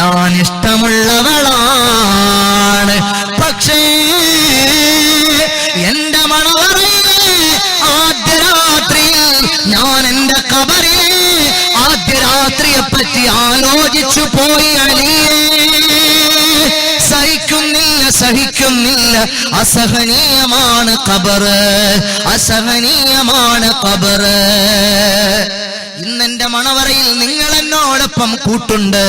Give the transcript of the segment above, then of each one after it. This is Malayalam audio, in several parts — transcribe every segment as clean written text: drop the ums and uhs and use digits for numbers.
ഞാൻ ഇഷ്ടമുള്ളവളാണ്. പക്ഷേ എന്റെ മണവറയിലെ ആദ്യ രാത്രിയിൽ ഞാൻ എന്റെ ഖബറിലെ ആദ്യ രാത്രിയെ പറ്റി ആലോചിച്ചു പോയി അലിയേ. സഹിക്കുന്നില്ല, അസഹനീയമാണ് ഖബർ, അസഹനീയമാണ് ഖബർ. ഇന്നെന്റെ മണവറയിൽ നിങ്ങൾ എന്നോടൊപ്പം കൂട്ടുണ്ട്.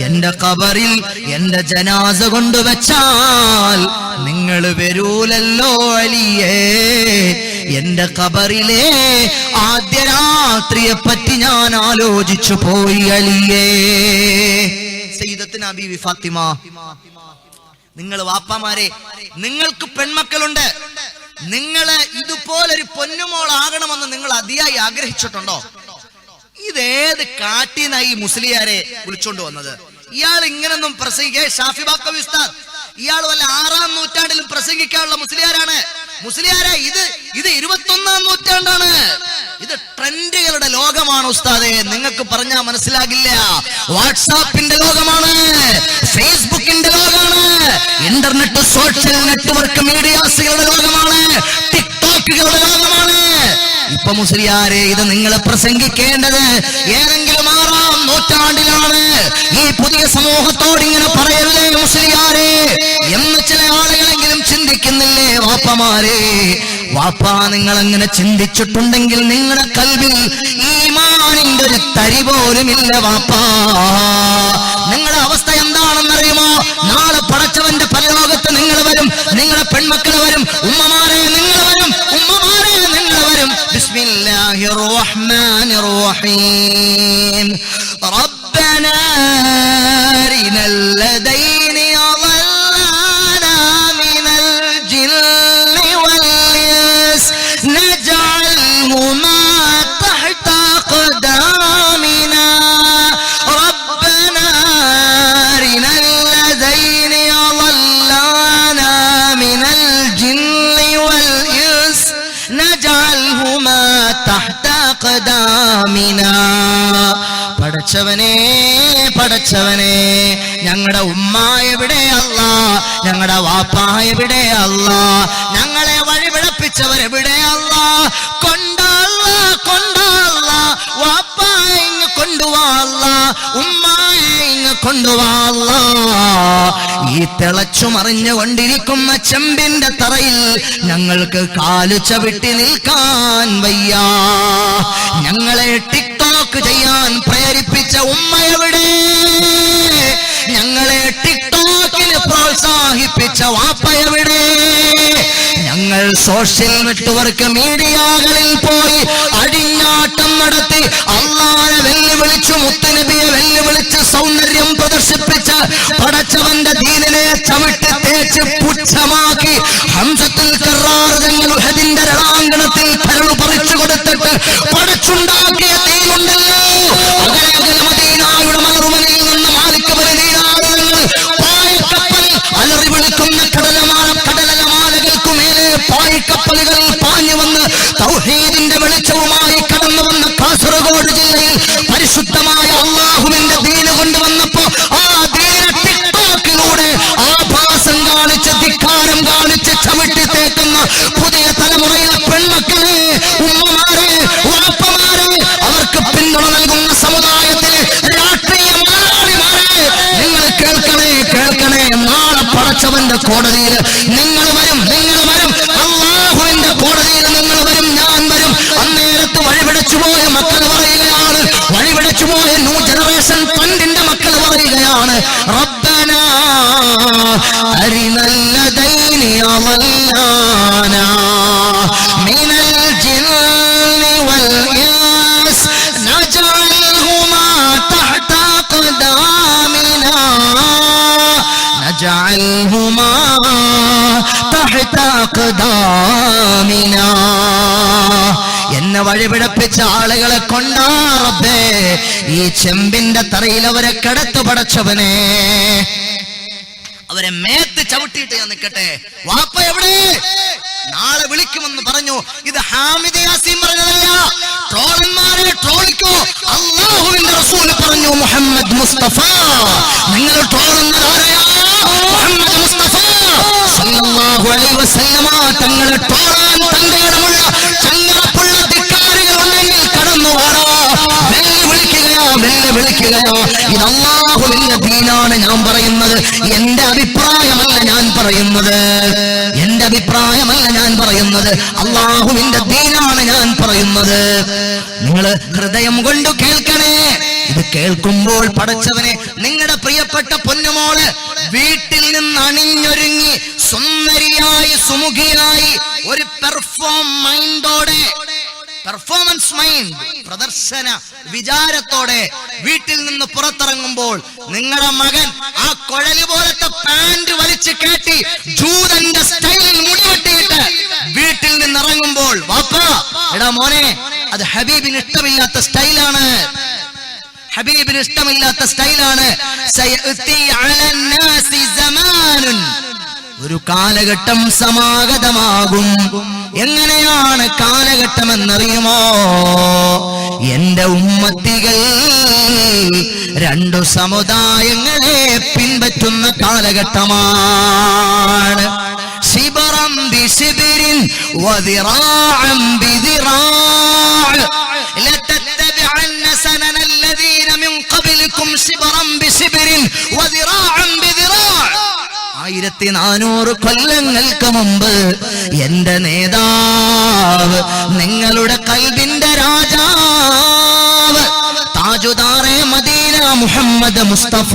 എന്റെ ഖബറിൽ എന്റെ ജനാസ കൊണ്ടുവച്ചാൽ നിങ്ങൾ വരൂലല്ലോ അലിയേ. എന്റെ ഖബറിലെ ആദ്യ രാത്രിയെ പറ്റി ഞാൻ ആലോചിച്ചു പോയി അലിയേ. സയ്യിദത്തുന ബീവി ഫാത്തിമ, നിങ്ങൾ വാപ്പമാരെ, നിങ്ങൾക്ക് പെൺമക്കളുണ്ട്, നിങ്ങള് ഇതുപോലൊരു പൊന്നുമോളാകണമെന്ന് നിങ്ങൾ അതിയായി ആഗ്രഹിച്ചിട്ടുണ്ടോ? ഇതേത് കാട്ടിനായി മുസ്ലിയാരെ വിളിച്ചോണ്ട് വന്നത്? ഇയാൾ ഇങ്ങനൊന്നും പ്രസംഗിക്കുക, ഷാഫി ബാക്കവി ഉസ്താദ് ഇയാൾ വല്ല 6-ാം നൂറ്റാണ്ടിലും പ്രസംഗിക്കാനുള്ള മുസ്ലിയാരാണ്. മുസ്ലിയാരെ ഇത് 21-ാം നൂറ്റാണ്ടാണ്. ഇത് ട്രെൻഡുകളുടെ ലോകമാണ് ഉസ്താദെ. നിങ്ങൾക്ക് പറഞ്ഞാൽ മനസ്സിലാകില്ല. വാട്സാപ്പിന്റെ ലോകമാണ്, ഫേസ്ബുക്കിന്റെ ലോകമാണ്, ഇന്റർനെറ്റ് സോഷ്യൽ നെറ്റ്വർക്ക് മീഡിയാസുകളുടെ ലോകമാണ്, ടിക്ടോക്കുകളുടെ ലോകമാണ്. ഇപ്പൊ മുസ്ലിയാരെ ഇത് നിങ്ങൾ പ്രസംഗിക്കേണ്ടത് ഏതെങ്കിലും 6-ാം നൂറ്റാണ്ടിലാണ്. ഈ പുതിയ സമൂഹത്തോട് ഇങ്ങനെ പറയരുതേ മുസ്ലിയാരെ എന്ന് ചില ആളുകളെങ്കിലും ചിന്തിക്കുന്നില്ലേ വാപ്പമാരെ? വാപ്പ, നിങ്ങൾ അങ്ങനെ ചിന്തിച്ചിട്ടുണ്ടെങ്കിൽ നിങ്ങളുടെ കൽബിൽ ഈമാനിന്റെ ഒരു തരി പോലുമില്ല വാപ്പാ. നിങ്ങളുടെ അവസ്ഥ എന്താണെന്നറിയുമോ? നാളെ പടച്ചവന്റെ പരലോകത്ത് നിങ്ങൾ വരും, നിങ്ങളുടെ പെൺമക്കൾ വരും, ഉമ്മമാരെ നിങ്ങൾ വരും, ഉമ്മമാരെ നിങ്ങൾ വരും. ബിസ്മില്ലാഹിർ റഹ്മാനിർ റഹീം. റബ്ബനാ അരിനൽ ലദൈനി അളല്ലാനാ മിനൽ ജിന്നി വൽ ഇൻസ് നജഅൽഹുമാ തഹ്ത ഖദാമിനാ. റബ്ബനാ അരിനൽ ലദൈനി അളല്ലാനാ മിനൽ ജിന്നി വൽ ഇൻസ് നജഅൽഹുമാ തഹ്ത ഖദാമിനാ. പടച്ചവനെ, ഞങ്ങളുടെ ഉമ്മ എവിടെ അല്ലാ? ഞങ്ങളുടെ വാപ്പ എവിടെ അല്ലാ? ഞങ്ങളെ വഴിപിഴപ്പിച്ചവരെവിടെ അല്ലാ? കൊണ്ടാ വാപ്പ ഇങ്ങ് കൊണ്ടുവാ, ഉമ്മായെ ഇങ്ങ് കൊണ്ടുവാ. ഈ തിളച്ചു മറിഞ്ഞുകൊണ്ടിരിക്കുന്ന ചെമ്പിന്റെ തറയിൽ ഞങ്ങൾക്ക് കാലു ചവിട്ടി നിൽക്കാൻ വയ്യ. ഞങ്ങളെ ടിക്ടോക്ക് ചെയ്യാൻ പ്രേരിപ്പിച്ച ഉമ്മ എവിടെ? ഞങ്ങളെ ടിക്ടോക്കിന് പ്രോത്സാഹിപ്പിച്ച വാപ്പ എവിടെ? ഞങ്ങൾ സോഷ്യൽ നെറ്റ്വർക്ക് മീഡിയകളിൽ പോയി അടിഞ്ഞാട്ടം നടത്തി അല്ലാഹുവെ വെല്ലുവിളിച്ചു, മുത്തുനബിയെ വെല്ലുവിളിച്ച് സൗന്ദര്യം പ്രദർശിപ്പിച്ച് പടച്ചവന്റെ ദീനിനെ ചവിട്ടി തേച്ച് പുച്ഛമാക്കി ഹംസത്തുൽ കറാർ തങ്ങൾ ഉഹദിന്റെ രണാങ്കണത്തിൽ കരളു പറിച്ചു കൊടുത്തിട്ട് പടച്ചുണ്ടാക്കിയ ദീനുണ്ടല്ലോ, മദീനയുടെ മറുമലയിൽ നിന്ന് മാലിക് മദീനാവുകൾ പായക്കപ്പൽ അലറി വിളിക്കുന്ന കടലമാലകൾക്കു മേലെ പായക്കപ്പലുകൾ പാഞ്ഞു വന്ന് തൗഹീദിന്റെ വെളിച്ചവുമായി കടന്നു വന്ന കാസർഗോഡ് ജില്ലയിൽ പരിശുദ്ധമായ അല്ലാഹുവിന്റെ ദീന് കൊണ്ടുവന്നപ്പോ ആ ദീന ടിക്ടോക്കിലൂടെ ആഭാസം കാണിച്ച് ധിക്കാരം കാണിച്ച് ചവിട്ടി തേക്കുന്ന പുതിയ തലമുറയിലെ പെൺമക്കളെ, ഉമ്മമാരെ, വാപ്പമാരെ, അവർക്ക് പിന്തുണ നൽകുന്ന സമുദായത്തിലെ രാഷ്ട്രീയ മലയാളിമാരെ, നിങ്ങൾ കേൾക്കണേ. നാളെ പടച്ചവന്റെ കോടതിയിൽ നിങ്ങൾ വരും, അല്ലാഹുവിന്റെ കോടതിയിൽ നിങ്ങൾ വരും, ഞാൻ വരും. അന്നേരത്ത് വഴിപിടച്ചുപോയ മക്കൾ പറയുകയാണ്, വഴിപിടച്ചുപോയ ന്യൂ ജനറേഷൻ ഫണ്ടിന്റെ മക്കൾ പറയുകയാണ്, റബ്ബനാ അരിനൽ ലദൈനി അളല്ലാനാ മിനൽ ജിന്നി വൽ ഇൻസ് നജഅൽഹുമാ തഹ്ത ഖദാമിനാ. നജഅൽഹുമാ തഹ്ത ഖദാമിനാ. എന്നെ വഴിപിഴപ്പിച്ച ആളുകളെ കൊണ്ടാ റബ്ബേ ഈ ചെമ്പിന്റെ തറയിൽ അവരെ കിടത്തു പടച്ചവനെ. അവരെ മേത്ത് ചവിട്ടിയിട്ട് ഞാൻ നിൽക്കട്ടെ. വാപ്പ എവിടെ? നാളെ വിളിക്കുമെന്ന് പറഞ്ഞു. ഇത് ഹാമിദ് യാസീൻ പറഞ്ഞതല്ല. ട്രോളന്മാരെ ട്രോളിക്കോ, അല്ലാഹുവിന്റെ റസൂൽ പറഞ്ഞു, മുഹമ്മദ് മുസ്തഫ അല്ലാഹുവിന്റെ ദീനാണ് ഞാൻ പറയുന്നത്. എന്റെ അഭിപ്രായമല്ല ഞാൻ പറയുന്നത്. എന്റെ അഭിപ്രായമല്ല ഞാൻ പറയുന്നത്. അല്ലാഹുവിന്റെ ദീനാണ് ഞാൻ പറയുന്നത്. നിങ്ങൾ ഹൃദയം കൊണ്ട് കേൾക്കണേ. ഇത് കേൾക്കുമ്പോൾ പടച്ചവനെ, നിങ്ങളുടെ പ്രിയപ്പെട്ട പൊന്നുമോള് വീട്ടിൽ നിന്ന് അണിഞ്ഞൊരുങ്ങി സുന്ദരിയായി സുമുഖിയായി ഒരു പെർഫോമൻസ് മൈൻഡ്, പ്രദർശന വിചാരത്തോടെ വീട്ടിൽ നിന്ന് പുറത്തിറങ്ങുമ്പോൾ നിങ്ങളുടെ മകൻ ആ കുഴല് പോലത്തെ പാന്റ് വലിച്ചു കെട്ടി ജൂതന്റെ സ്റ്റൈലിൽ മുടിവെട്ടിയിട്ട് വീട്ടിൽ നിന്ന് ഇറങ്ങുമ്പോൾ, വാപ്പാ എടാ മോനെ, അത് ഹബീബിന് ഇഷ്ടമില്ലാത്ത സ്റ്റൈലാണ്. ഹബീബിന് ഇഷ്ടമില്ലാത്ത സ്റ്റൈലാണ്. ഒരു കാലഘട്ടം സമാഗതമാകും. എങ്ങനെയാണ് കാലഘട്ടം എന്നറിയുമോ? എന്റെ ഉമ്മത്തികൾ രണ്ടു സമുദായങ്ങളെ പിൻപറ്റുന്ന കാലഘട്ടമാണ്. ശിബറം ബിശിബിരിൻ വദിറാഅൻ ബിദിറാഅ് ലതത്തബിഅന്ന സനന الذين من قبلكم شبرا بشبر وذراعا بذراع. 1400 കൊല്ലങ്ങൾക്ക് മുമ്പ് എന്റെ നേതാവ്, നിങ്ങളുടെ കൽബിന്റെ രാജാവ്, താജുദാറെ മദീന മുഹമ്മദ് മുസ്തഫ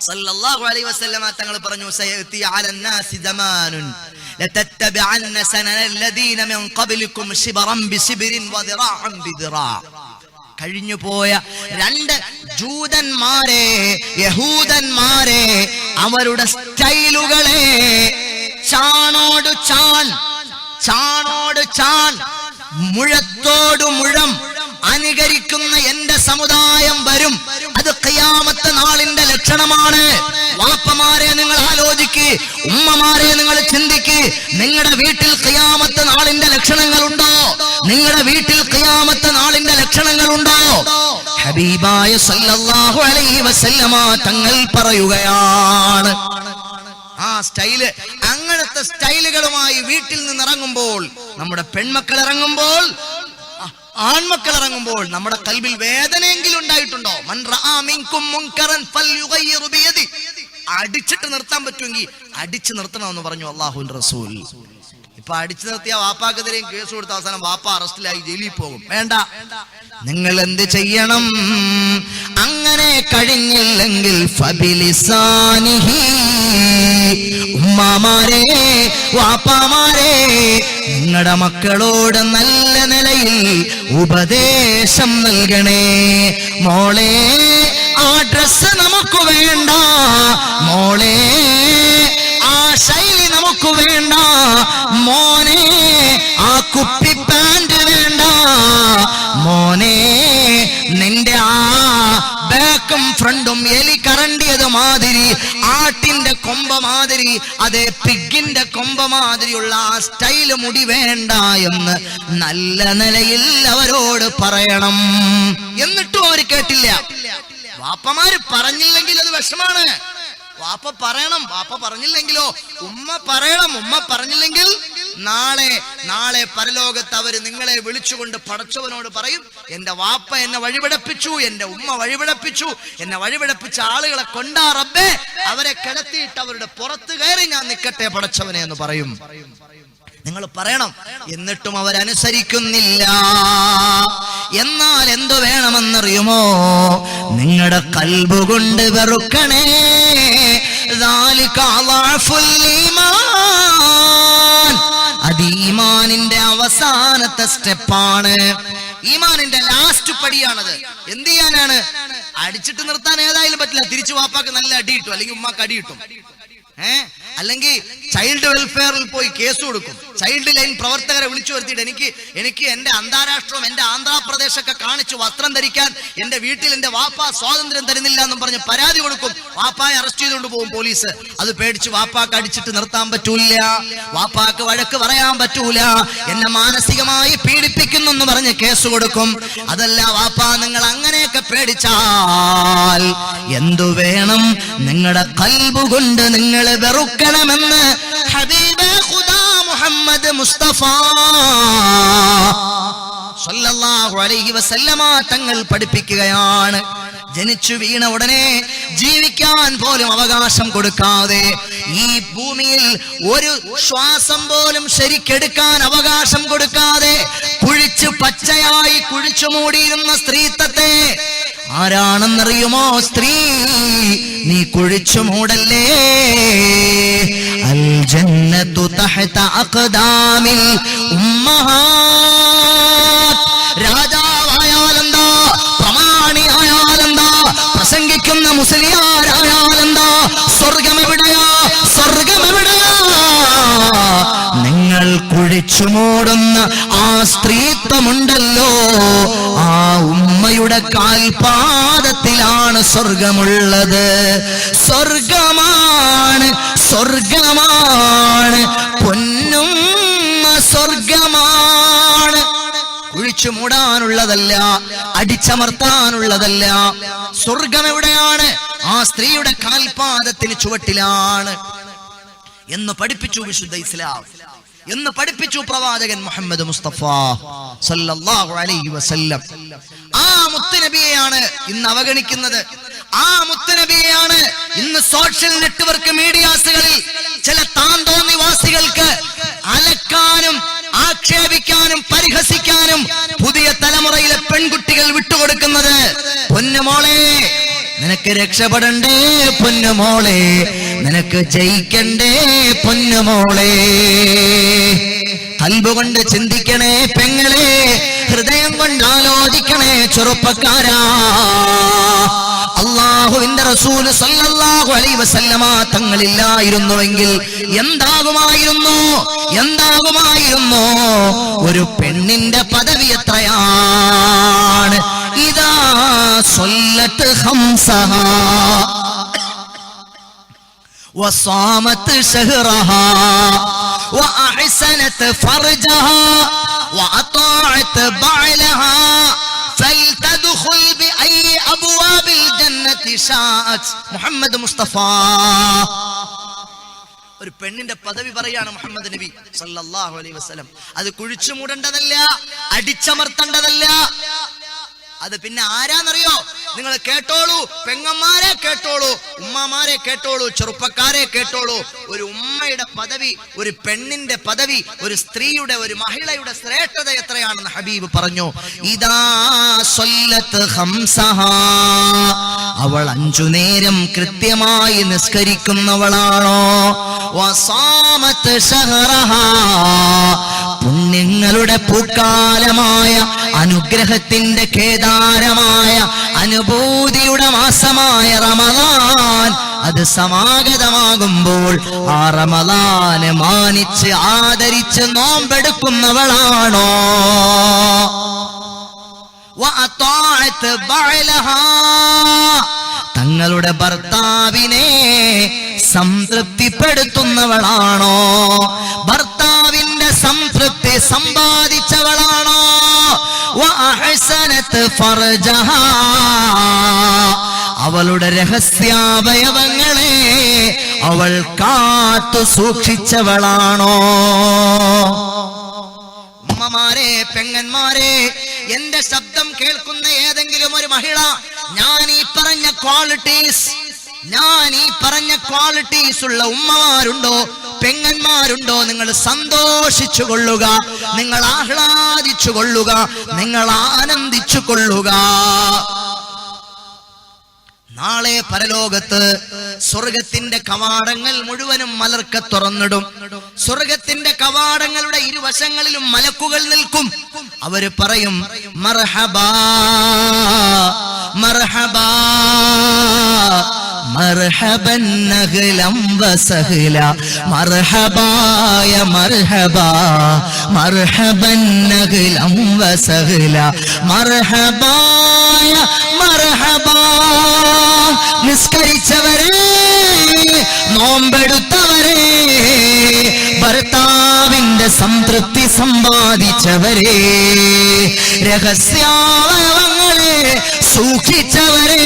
സല്ലല്ലാഹു അലൈഹി വസല്ലമ തങ്ങൾ പറഞ്ഞു, സയഅതി അലന്നാസി സമാനുൻ ലതത്തബഅന്ന സനന الذين من قبلكم شبرا بشبر وذراعا بذراع. കഴിഞ്ഞുപോയ രണ്ട് ജൂതന്മാരെ, യഹൂദന്മാരെ, അവരുടെ സ്റ്റൈലുകളെ ചാണോട് ചാൺ, ചാണോട് ചാൺ, മുഴത്തോട് മുഴം അനുകരിക്കുന്ന എന്റെ സമുദായം വരും. അത് ഖിയാമത്ത് നാളിന്റെ ലക്ഷണമാണ്. വാപ്പമാരെ നിങ്ങൾ ആലോചിക്ക്, ഉമ്മമാരെ നിങ്ങൾ ചിന്തിക്ക്. നിങ്ങളുടെ വീട്ടിൽ ഖിയാമത്ത് നാളിന്റെ ലക്ഷണങ്ങളുണ്ടോ? നിങ്ങളുടെ വീട്ടിൽ ഖിയാമത്ത് നാളിന്റെ ലക്ഷണങ്ങളുണ്ടോ? ഹബീബായ സല്ലല്ലാഹു അലൈഹി വസല്ലമ തങ്ങൾ പറയുകയാണ്, ആ സ്റ്റൈല്, അങ്ങനത്തെ സ്റ്റൈലുകളുമായി വീട്ടിൽ നിന്ന് ഇറങ്ങുമ്പോൾ, നമ്മുടെ പെൺമക്കൾ ഇറങ്ങുമ്പോൾ, ആൺമക്കൾ ഇറങ്ങുമ്പോൾ നമ്മുടെ കൽബിൽ വേദനയെങ്കിലും ഉണ്ടായിട്ടുണ്ടോ? മൻ റആ മിൻകും മുൻകറൻ ഫൽയുഗയ്യിറു ബിയദി. അടിച്ചിട്ട് നിർത്താൻ പറ്റുമെങ്കിൽ അടിച്ചു നിർത്തണമെന്ന് പറഞ്ഞു അല്ലാഹുവിന്റെ റസൂൽ. ഇപ്പൊ അടിച്ചു നിർത്തിയ വാപ്പാക്കെതിരെയും കേസ് കൊടുത്ത അവസാനം വാപ്പ അറസ്റ്റിലായി ജയിലിൽ പോകും. വേണ്ട, നിങ്ങൾ എന്ത് ചെയ്യണം? അങ്ങനെ കഴിഞ്ഞില്ലെങ്കിൽ ഫബിലിസാനിഹി. ഉമ്മമാരെ, വാപ്പാമാരെ, നിങ്ങളുടെ മക്കളോട് നല്ല നിലയിൽ ഉപദേശം നൽകണേ. മോളെ, ആ ഡ്രസ് നമുക്ക് വേണ്ട. മോളെ, ആ ശൈലി നമുക്ക് വേണ്ട. മോനെ, ആ കുപ്പി പാന്റ് വേണ്ട. മോനെ, നിന്റെ ആ ബാക്കും ഫ്രണ്ടും എലി കറണ്ടിയത് മാതിരി, ആട്ടിന്റെ കൊമ്പ മാതിരി, അതേ പിഗിന്റെ കൊമ്പ മാതിരിയുള്ള ആ സ്റ്റൈല് മുടി വേണ്ട എന്ന് നല്ല നിലയിൽ അവരോട് പറയണം. എന്നിട്ടും അവർ കേട്ടില്ല. വാപ്പമാര് പറഞ്ഞില്ലെങ്കിൽ അത് വിഷമാണ്. വാപ്പ പറയണം. വാപ്പ പറഞ്ഞില്ലെങ്കിലോ ഉമ്മ പറയണം. ഉമ്മ പറഞ്ഞില്ലെങ്കിൽ നാളെ പരലോകത്ത് അവര് നിങ്ങളെ വിളിച്ചുകൊണ്ട് പടച്ചവനോട് പറയും, എന്റെ വാപ്പ എന്നെ വഴിപിടപ്പിച്ചു, എന്റെ ഉമ്മ വഴിപിടപ്പിച്ചു, എന്നെ വഴിപിടപ്പിച്ച ആളുകളെ കൊണ്ടാ റബ്ബേ, അവരെ കിടത്തിയിട്ട് അവരുടെ പുറത്ത് കയറി ഞാൻ നിൽക്കട്ടെ പടച്ചവനെ എന്ന് പറയും. നിങ്ങൾ പറയണം. എന്നിട്ടും അവരനുസരിക്കുന്നില്ല. എന്നാൽ എന്തു വേണമെന്നറിയുമോ? നിങ്ങളുടെ കൽബ് കൊണ്ട് വെറുക്കണേ. അത് ഈമാനിന്റെ അവസാനത്തെ സ്റ്റെപ്പാണ്. ഈമാനിന്റെ ലാസ്റ്റ് പടിയാണത്. എന്ത് ചെയ്യാനാണ്? അടിച്ചിട്ട് നിർത്താൻ ഏതായാലും പറ്റില്ല. തിരിച്ചു വാപ്പാക്ക് നല്ല അടി കിട്ടും, അല്ലെങ്കിൽ ഉമ്മാക്ക് അടി കിട്ടും. അല്ലെങ്കിൽ ചൈൽഡ് വെൽഫെയറിൽ പോയി കേസ് കൊടുക്കും. ചൈൽഡ് ലൈൻ പ്രവർത്തകരെ വിളിച്ചു വരുത്തിയിട്ട് എനിക്ക് എന്റെ അന്താരാഷ്ട്രവും എന്റെ ആന്ധ്രാപ്രദേശൊക്കെ കാണിച്ചു വസ്ത്രം ധരിക്കാൻ എന്റെ വീട്ടിൽ എന്റെ വാപ്പ സ്വാതന്ത്ര്യം തരുന്നില്ല എന്നും പറഞ്ഞ് പരാതി കൊടുക്കും. വാപ്പായെ അറസ്റ്റ് ചെയ്തുകൊണ്ട് പോകും പോലീസ്. അത് പേടിച്ച് വാപ്പാക്ക് അടിച്ചിട്ട് നിർത്താൻ പറ്റൂല, വാപ്പാക്ക് വഴക്ക് പറയാൻ പറ്റൂല, എന്നെ മാനസികമായി പീഡിപ്പിക്കുന്നു എന്ന് പറഞ്ഞ് കേസ് കൊടുക്കും. അതല്ല വാപ്പ, നിങ്ങൾ അങ്ങനെയൊക്കെ പേടിച്ചാൽ എന്തു വേണം? നിങ്ങളുടെ ഖൽബ് കൊണ്ട് നിങ്ങൾ വെറുക്കണമെന്ന് ഹബീബ് ഖുദാ മുഹമ്മദ് മുസ്തഫ സ്വല്ലല്ലാഹു അലൈഹി വസല്ലമ തങ്ങൾ പഠിപ്പിക്കുകയാണ്, ജനിച്ചു വീണ ഉടനെ ജീവിക്കാൻ പോലും അവകാശം കൊടുക്കാതെ, ഈ ഭൂമിയിൽ ഒരു ശ്വാസം പോലും ശരിക്കെടുക്കാൻ അവകാശം കൊടുക്കാതെ കുഴിച്ചു പച്ചയായി കുഴിച്ചു മൂടിയിരുന്ന സ്ത്രീത്വത്തെ ആരാണെന്നറിയുമോ? സ്ത്രീ, നീ കുഴിച്ചു മൂടല്ലേ. അൽ ജന്നത്തു തഹത അഖ്ദാമിൽ ഉമ്മഹാത്ത്. രാജാവായാലെന്താ, പ്രമാണിയായാലെന്താ, പ്രസംഗിക്കുന്ന മുസ്ലിയാരായാലെന്താ, സ്വർഗം എവിടെയാ? സ്വർഗം എവിടെയാ? നിങ്ങൾ കുഴിച്ചു മൂടുന്ന ആ സ്ത്രീത്വമുണ്ടല്ലോ, ആ ഉമ്മയുടെ കാൽപാദത്തിലാണ് സ്വർഗമുള്ളത്. സ്വർഗമാണ്, സ്വർഗമാണ്, പൊന്നുമ്മ സ്വർഗമാണ്. കുഴിച്ചു മൂടാനുള്ളതല്ല, അടിച്ചമർത്താനുള്ളതല്ല. സ്വർഗം എവിടെയാണ്? ആ സ്ത്രീയുടെ കാൽപാദത്തിന് ചുവട്ടിലാണ് എന്ന് പഠിപ്പിച്ചു വിശുദ്ധ ഇസ്ലാം, എന്ന് പഠിപ്പിച്ചു പ്രവാചകൻ മുഹമ്മദ് മുസ്തഫ സല്ലല്ലാഹു അലൈഹി വസല്ലം. ആ മുത്തുനബിയെയാണ് ഇന്ന് അവഗണിക്കുന്നത്. ആ മുത്തുനബിയെയാണ് ഇന്ന് സോഷ്യൽ നെറ്റ്വർക്ക് മീഡിയാസുകളിൽ ചില താന്തോന്നിവാസികൾക്ക് അലക്കാനും ആക്ഷേപിക്കാനും പരിഹസിക്കാനും പുതിയ തലമുറയിലെ പെൺകുട്ടികൾ വിട്ടുകൊടുക്കുന്നത്. പൊന്നുമോളെ, നിനക്ക് രക്ഷപ്പെടണ്ടേ പൊന്നുമോളെ, നിനക്ക് ജയിക്കണ്ടേ പൊന്നുമോളെ. ഖൽബ് കൊണ്ട് ചിന്തിക്കണേ പെങ്ങളെ, ഹൃദയം കൊണ്ട് ആലോചിക്കണേ ചെറുപ്പക്കാരാ. അല്ലാഹുവിന്റെ റസൂൽ സല്ലല്ലാഹു അലൈഹി വസല്ലമ തങ്ങളില്ലായിരുന്നുവെങ്കിൽ എന്താകുമായിരുന്നു? എന്താകുമായിരുന്നു? ഒരു പെണ്ണിന്റെ പദവി എത്രയാണ്? ഇദാ സ്വല്ലത്ത് ഖംസഹാ وصامت شهرها وأحسنت فرجها وأطاعت بعلها فلتدخل بأي أبواب الجنة شاءت. മുഹമ്മദ് മുസ്തഫ ഒരു പെണ്ണിന്റെ പദവി പറയാണ് മുഹമ്മദ് നബി സല്ലല്ലാഹു അലൈഹി വസല്ലം. അത് കുഴിച്ചു മൂടേണ്ടതല്ല, അടിച്ചമർത്തേണ്ടതല്ല. അത് പിന്നെ ആരാന്നറിയോ? നിങ്ങൾ കേട്ടോളൂ, പെങ്ങന്മാരെ കേട്ടോളൂ, ഉമ്മമാരെ കേട്ടോളൂ, ചെറുപ്പക്കാരെ കേട്ടോളൂ. ഒരു ഉമ്മയുടെ പദവി, ഒരു പെണ്ണിന്റെ പദവി, ഒരു സ്ത്രീയുടെ, ഒരു മഹിളയുടെ ശ്രേഷ്ഠത എത്രയാണെന്ന് ഹബീബ് പറഞ്ഞു. ഇദാ സ്വല്ലത്ത് ഖംസഹാ, അവൾ 5 നേരം കൃത്യമായി നിസ്കരിക്കുന്നവളാണോ? വസാമത്ത് ശഹറഹാ, പുണ്യങ്ങളുടെ പൂക്കാലമായ അനുഗ്രഹത്തിന്റെ കേദാരമായ അനുഭൂതിയുടെ മാസമായ റമളാൻ അത് സമാഗതമാകുമ്പോൾ ആ റമളാനെ മാനിച്ച് ആദരിച്ച് നോമ്പെടുക്കുന്നവളാണോ? വഅതാഅത് ബഅലഹാ, തങ്ങളുടെ ഭർത്താവിനെ സംതൃപ്തിപ്പെടുത്തുന്നവളാണോ? ഭർത്താവിന്റെ സംതൃപ്തി സമ്പാദിച്ചവളാണോ? വഅഹ്സനത് ഫർജഹാ, അവളുടെ രഹസ്യാവയവങ്ങളെ അവൾ കാത്തു സൂക്ഷിച്ചവളാണോ? ഉമ്മമാരെ, പെങ്ങന്മാരെ, എന്റെ ശബ്ദം കേൾക്കുന്ന ഏതെങ്കിലും ഒരു മഹിള, ഞാൻ ഈ പറഞ്ഞ ക്വാളിറ്റീസ് ഉള്ള ഉമ്മമാരുണ്ടോ, പെങ്ങന്മാരുണ്ടോ? നിങ്ങൾ സന്തോഷിച്ചു കൊള്ളുക, നിങ്ങൾ ആഹ്ലാദിച്ചു കൊള്ളുക, നിങ്ങൾ ആനന്ദിച്ചു കൊള്ളുക. നാളെ പരലോകത്ത് സ്വർഗത്തിന്റെ കവാടങ്ങൾ മുഴുവനും മലർക്ക തുറന്നിടും. സ്വർഗത്തിന്റെ കവാടങ്ങളുടെ ഇരുവശങ്ങളിലും മലക്കുകൾ നിൽക്കും. അവര് പറയും, മർഹബാ മർഹബാ മർഹബൻ അഹ്ലം വസഹ്ല, മർഹബായ മർഹബാ മർഹബൻ അഹ്ലം വസഹ്ല, മർഹബായ മർഹബാ. നിസ്കരിച്ചവരെ, നോമ്പെടുത്തവരെ, ഭർത്താവിന്റെ സംതൃപ്തി സമ്പാദിച്ചവരെ, രഹസ്യാവയവങ്ങളെ സൂക്ഷിച്ചവരെ,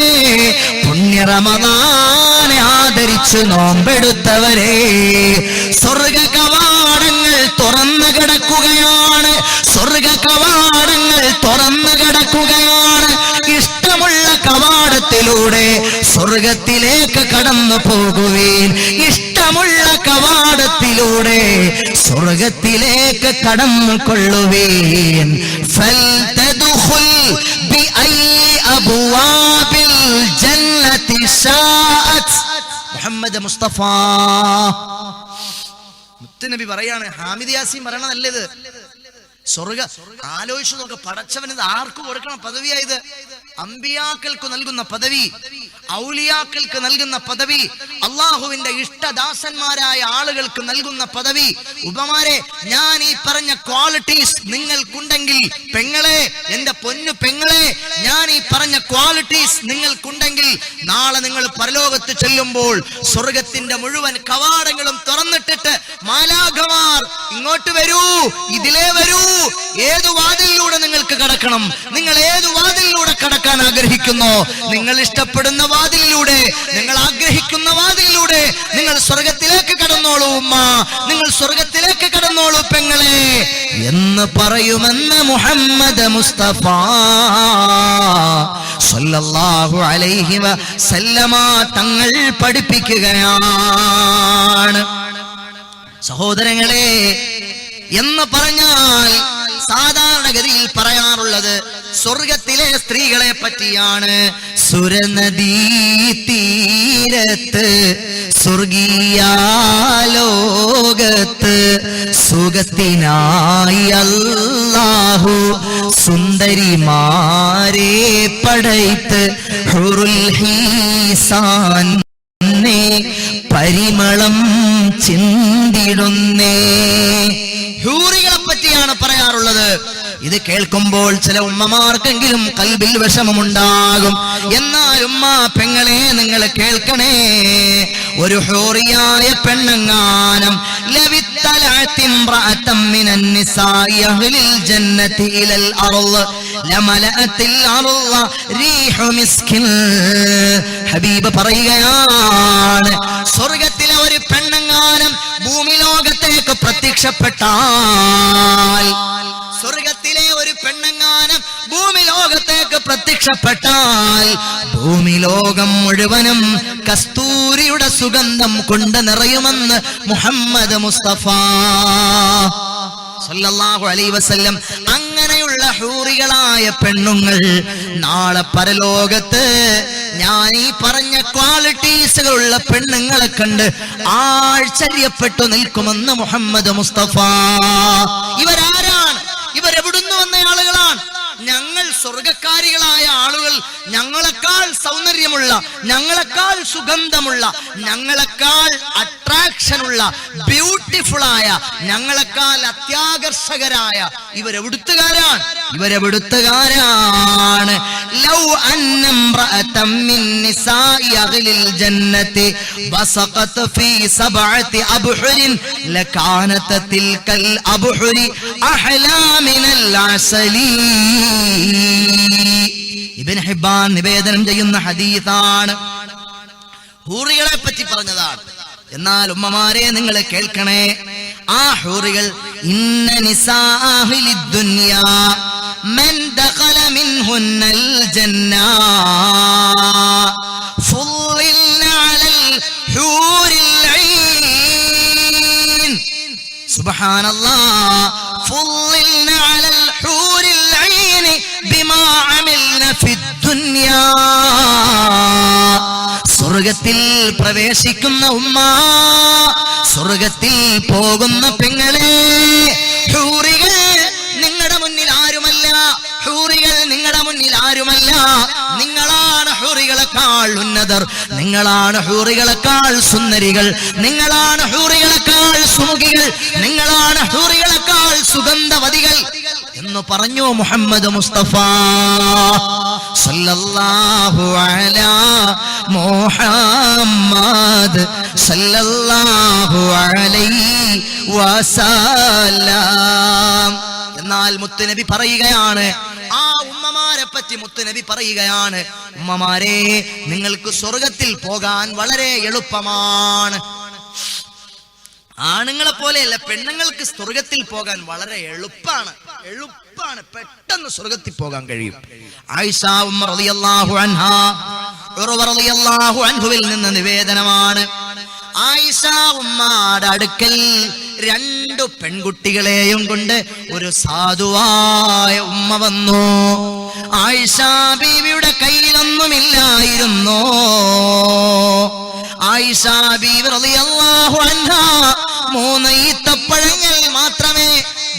പുണ്യ റമളാനെ ആദരിച്ച് നോമ്പെടുത്തവരെ, സ്വർഗ കവാടങ്ങൾ തുറന്നു കിടക്കുകയാണ്, സ്വർഗ കവാടങ്ങൾ തുറന്നു കിടക്കുകയാണ്. ഇഷ്ടമുള്ള കവാടത്തിലൂടെ സ്വർഗത്തിലേക്ക് കടന്നു പോകുവീൻ, ഇഷ്ടമുള്ള കവാടത്തിലൂടെ സ്വർഗത്തിലേക്ക് കടന്നു കൊള്ളുവീൻ. ഫൽതദ്ഖുൽ ബിഅയ്യി അബ്വാബിൽ ജന്നതി ശാഅത്. മുഹമ്മദ് മുസ്തഫ മുത്തുനബി പറയാണ്, ഹാമിദ് യാസീൻ പറയണതല്ലേത്? സ്വർഗ ആലോചിച്ചു നോക്ക്, പടച്ചവൻ ഇത് ആർക്ക് കൊടുക്കണ പദവിയായത്? അമ്പിയാക്കൾക്ക് നൽകുന്ന പദവി, ഔലിയാക്കൾക്ക് നൽകുന്ന പദവി, അള്ളാഹുവിന്റെ ഇഷ്ടദാസന്മാരായ ആളുകൾക്ക് നൽകുന്ന പദവി. ഉപമാരെ, ഞാൻ ഈ പറഞ്ഞ ക്വാളിറ്റീസ് നിങ്ങൾക്കുണ്ടെങ്കിൽ, പെങ്ങളെ, എന്റെ പൊന്നു പെങ്ങളെ, ഞാൻ ഈ പറഞ്ഞ ക്വാളിറ്റീസ് നിങ്ങൾക്കുണ്ടെങ്കിൽ നാളെ നിങ്ങൾ പരലോകത്ത് ചെല്ലുമ്പോൾ സ്വർഗത്തിന്റെ മുഴുവൻ കവാടങ്ങളും തുറന്നിട്ടിട്ട് മാലാഖമാർ ഇങ്ങോട്ട് വരൂ, ഇതിലേ വരൂ, ഏതു വാതിലിലൂടെ നിങ്ങൾക്ക് കടക്കണം, നിങ്ങൾ ഏതു വാതിലിലൂടെ കടക്കാൻ ആഗ്രഹിക്കുന്നു, നിങ്ങൾ ഇഷ്ടപ്പെടുന്ന വാതിലിലൂടെ, നിങ്ങൾ ആഗ്രഹിക്കുന്ന വാതിലിലൂടെ നിങ്ങൾ സ്വർഗത്തിലേക്ക് കടന്നോളൂ ഉമ്മ, നിങ്ങൾ സ്വർഗത്തിലേക്ക് കടന്നോളൂ പെങ്ങളെ എന്ന് പറയുമെന്ന് മുഹമ്മദ് മുസ്തഫ സല്ലല്ലാഹു അലൈഹി വസല്ലമ തങ്ങൾ പഠിപ്പിക്കുകയാണ്. സഹോദരങ്ങളെ, എന്ന് പറഞ്ഞാൽ സാധാരണഗതിയിൽ പറയാറുള്ളത് സ്വർഗത്തിലെ സ്ത്രീകളെ പറ്റിയാണ്. സുരനദീ തീരത്ത് സ്വർഗീയാലോകത്ത് സുഖത്തിനായി അല്ലാഹു സുന്ദരിമാരെ പടയ്ത്ത് ഹുറുൽ ഹീസാൻ പരിമളം ചിന്തിടുന്നേ. ഹൂറികളെ പറ്റിയാണ് പറയാറുള്ളത്. ഇത് കേൾക്കുമ്പോൾ ചില ഉമ്മമാർക്കെങ്കിലും കൽബിൽ വിഷമമുണ്ടാകും. എന്നാൽ ഉമ്മ പെങ്ങളെ, നിങ്ങൾ കേൾക്കണേ, ഒരു ഹൂറിയായ പെണ്ണങ്ങാനം ഹബീബ് പറയുകയാണ്, സ്വർഗത്തിലെ ഒരു പെണ്ണങ്ങാനം ഭൂമി ലോകത്തേക്ക് പ്രത്യക്ഷപ്പെട്ടാൽ, സ്വർഗത്തിലെ ഒരു പെണ്ണങ്ങാനം ഭൂമി ലോകത്തേക്ക് പ്രത്യക്ഷപ്പെട്ടാൽ ഭൂമി ലോകം മുഴുവനും കസ്തൂരിയുടെ സുഗന്ധം കൊണ്ട് നിറയുമെന്ന് മുഹമ്മദ് മുസ്തഫ സല്ലല്ലാഹു അലൈഹി വസല്ലം. അങ്ങനെയുള്ള ഹൂറികളായ പെണ്ണുങ്ങൾ നാളെ പരലോകത്ത് ഞാൻ ഈ പറഞ്ഞ ക്വാളിറ്റീസുകളുള്ള പെണ്ണുങ്ങളെ കണ്ട് ആശ്ചര്യപ്പെട്ടു നിൽക്കുമെന്ന് മുഹമ്മദ് മുസ്തഫ. ഇവരാരാണ്? ഇവരെവിടുന്ന് വന്ന ആളുകളാണ്? ഞങ്ങൾ സ്വർഗക്കാരികളായ ആളുകൾ, ഞങ്ങളെക്കാൾ സൗന്ദര്യമുള്ള, ഞങ്ങളെക്കാൾ സുഗന്ധമുള്ള, ഞങ്ങളെക്കാൾ അട്രാക്ഷനുള്ള, ബ്യൂട്ടിഫുള്ളായ, ഞങ്ങളെക്കാൾ അത്യാകർഷകരായ ഇവരെവിടുത്തുകാരാണ്. ഇവരെവിടുത്തുകാരാണ്. ലൗ അന്നംറഅതം മിൻ നിസാഇ അഹ്ലിൽ ജന്നതി വസഖത് ഫീ സബഅതി അബ്ഹുരിൻ ലകാനത തിൽകൽ അബ്ഹുരി അഹ്ലാ മിനൽ അസലി. ഇബ്നു ഹിബ്ബാൻ നിവേദനം ചെയ്യുന്ന ഹദീസാണ്, ഹൂറികളെ പറ്റി പറഞ്ഞതാണ്. എന്നാൽ ഉമ്മമാരെ, നിങ്ങൾ കേൾക്കണേ, ആ ഹൂറികൾ ഇന്ന നിസാഅഹിലിദ് ദുനിയാ മൻ ദഖല മിൻഹുന്നൽ ജന്നാ ഫുളിൽന അലൽ ഹൂറിൽ ഐൻ. സുബ്ഹാനല്ലാഹ്. ഫുളിൽന അലൽ ഹൂറിൽ ഐൻ ബിമാ അമിൽന ഫിദ് ദുനിയാ. സ്വർഗത്തിൽ പ്രവേശിക്കുന്ന ഉമ്മ, സ്വർഗത്തിൽ പോകുന്ന പെങ്ങളെ, ഹൂറികൾ നിങ്ങളുടെ മുന്നിൽ ആരുമല്ല, ഹൂറികൾ നിങ്ങളുടെ മുന്നിൽ ആരുമല്ല. നിങ്ങളാണ് ഹൂറികളെക്കാൾ ഉന്നതർ, നിങ്ങളാണ് ഹൂറികളെക്കാൾ സുന്ദരികൾ, നിങ്ങളാണ് ഹൂറികളെക്കാൾ സുമുഖികൾ, നിങ്ങളാണ് ഹൂറികളെക്കാൾ സുഗന്ധവതികൾ എന്ന് പറഞ്ഞു മുഹമ്മദ് മുസ്തഫ സല്ലല്ലാഹു അലാ മുഹമ്മദ് സല്ലല്ലാഹു അലൈഹി വസല്ലം. എന്നാൽ മുത്തുനബി പറയുകയാണ്, ആ ഉമ്മമാരെ പറ്റി മുത്തുനബി പറയുകയാണ്, ഉമ്മമാരെ, നിങ്ങൾക്ക് സ്വർഗത്തിൽ പോകാൻ വളരെ എളുപ്പമാണ്. ആണുങ്ങളെ പോലെയല്ല, പെണ്ണുങ്ങൾക്ക് സ്വർഗത്തിൽ പോകാൻ വളരെ എളുപ്പമാണ്, പെട്ടെന്ന് സ്വർഗത്തിൽ പോകാൻ കഴിയും. ആയിഷ ഉമ്മ റളിയല്ലാഹു അൻഹാ, ഉർവ റളിയല്ലാഹു അൻഹുവിൽ നിന്ന് നിവേദനമാണ്, ആയിഷ ഉമ്മയുടെ അടുക്കൽ 2 പെൺകുട്ടികളെയും കൊണ്ട് ഒരു സാധുവായ ഉമ്മ വന്നു. ആയിഷ ബീവിയുടെ കയ്യിലൊന്നുമില്ലായിരുന്നു. ആയിഷ ബീവി റളിയല്ലാഹു അൻഹാ 3 ഈത്തപ്പഴങ്ങൾ മാത്രമേ,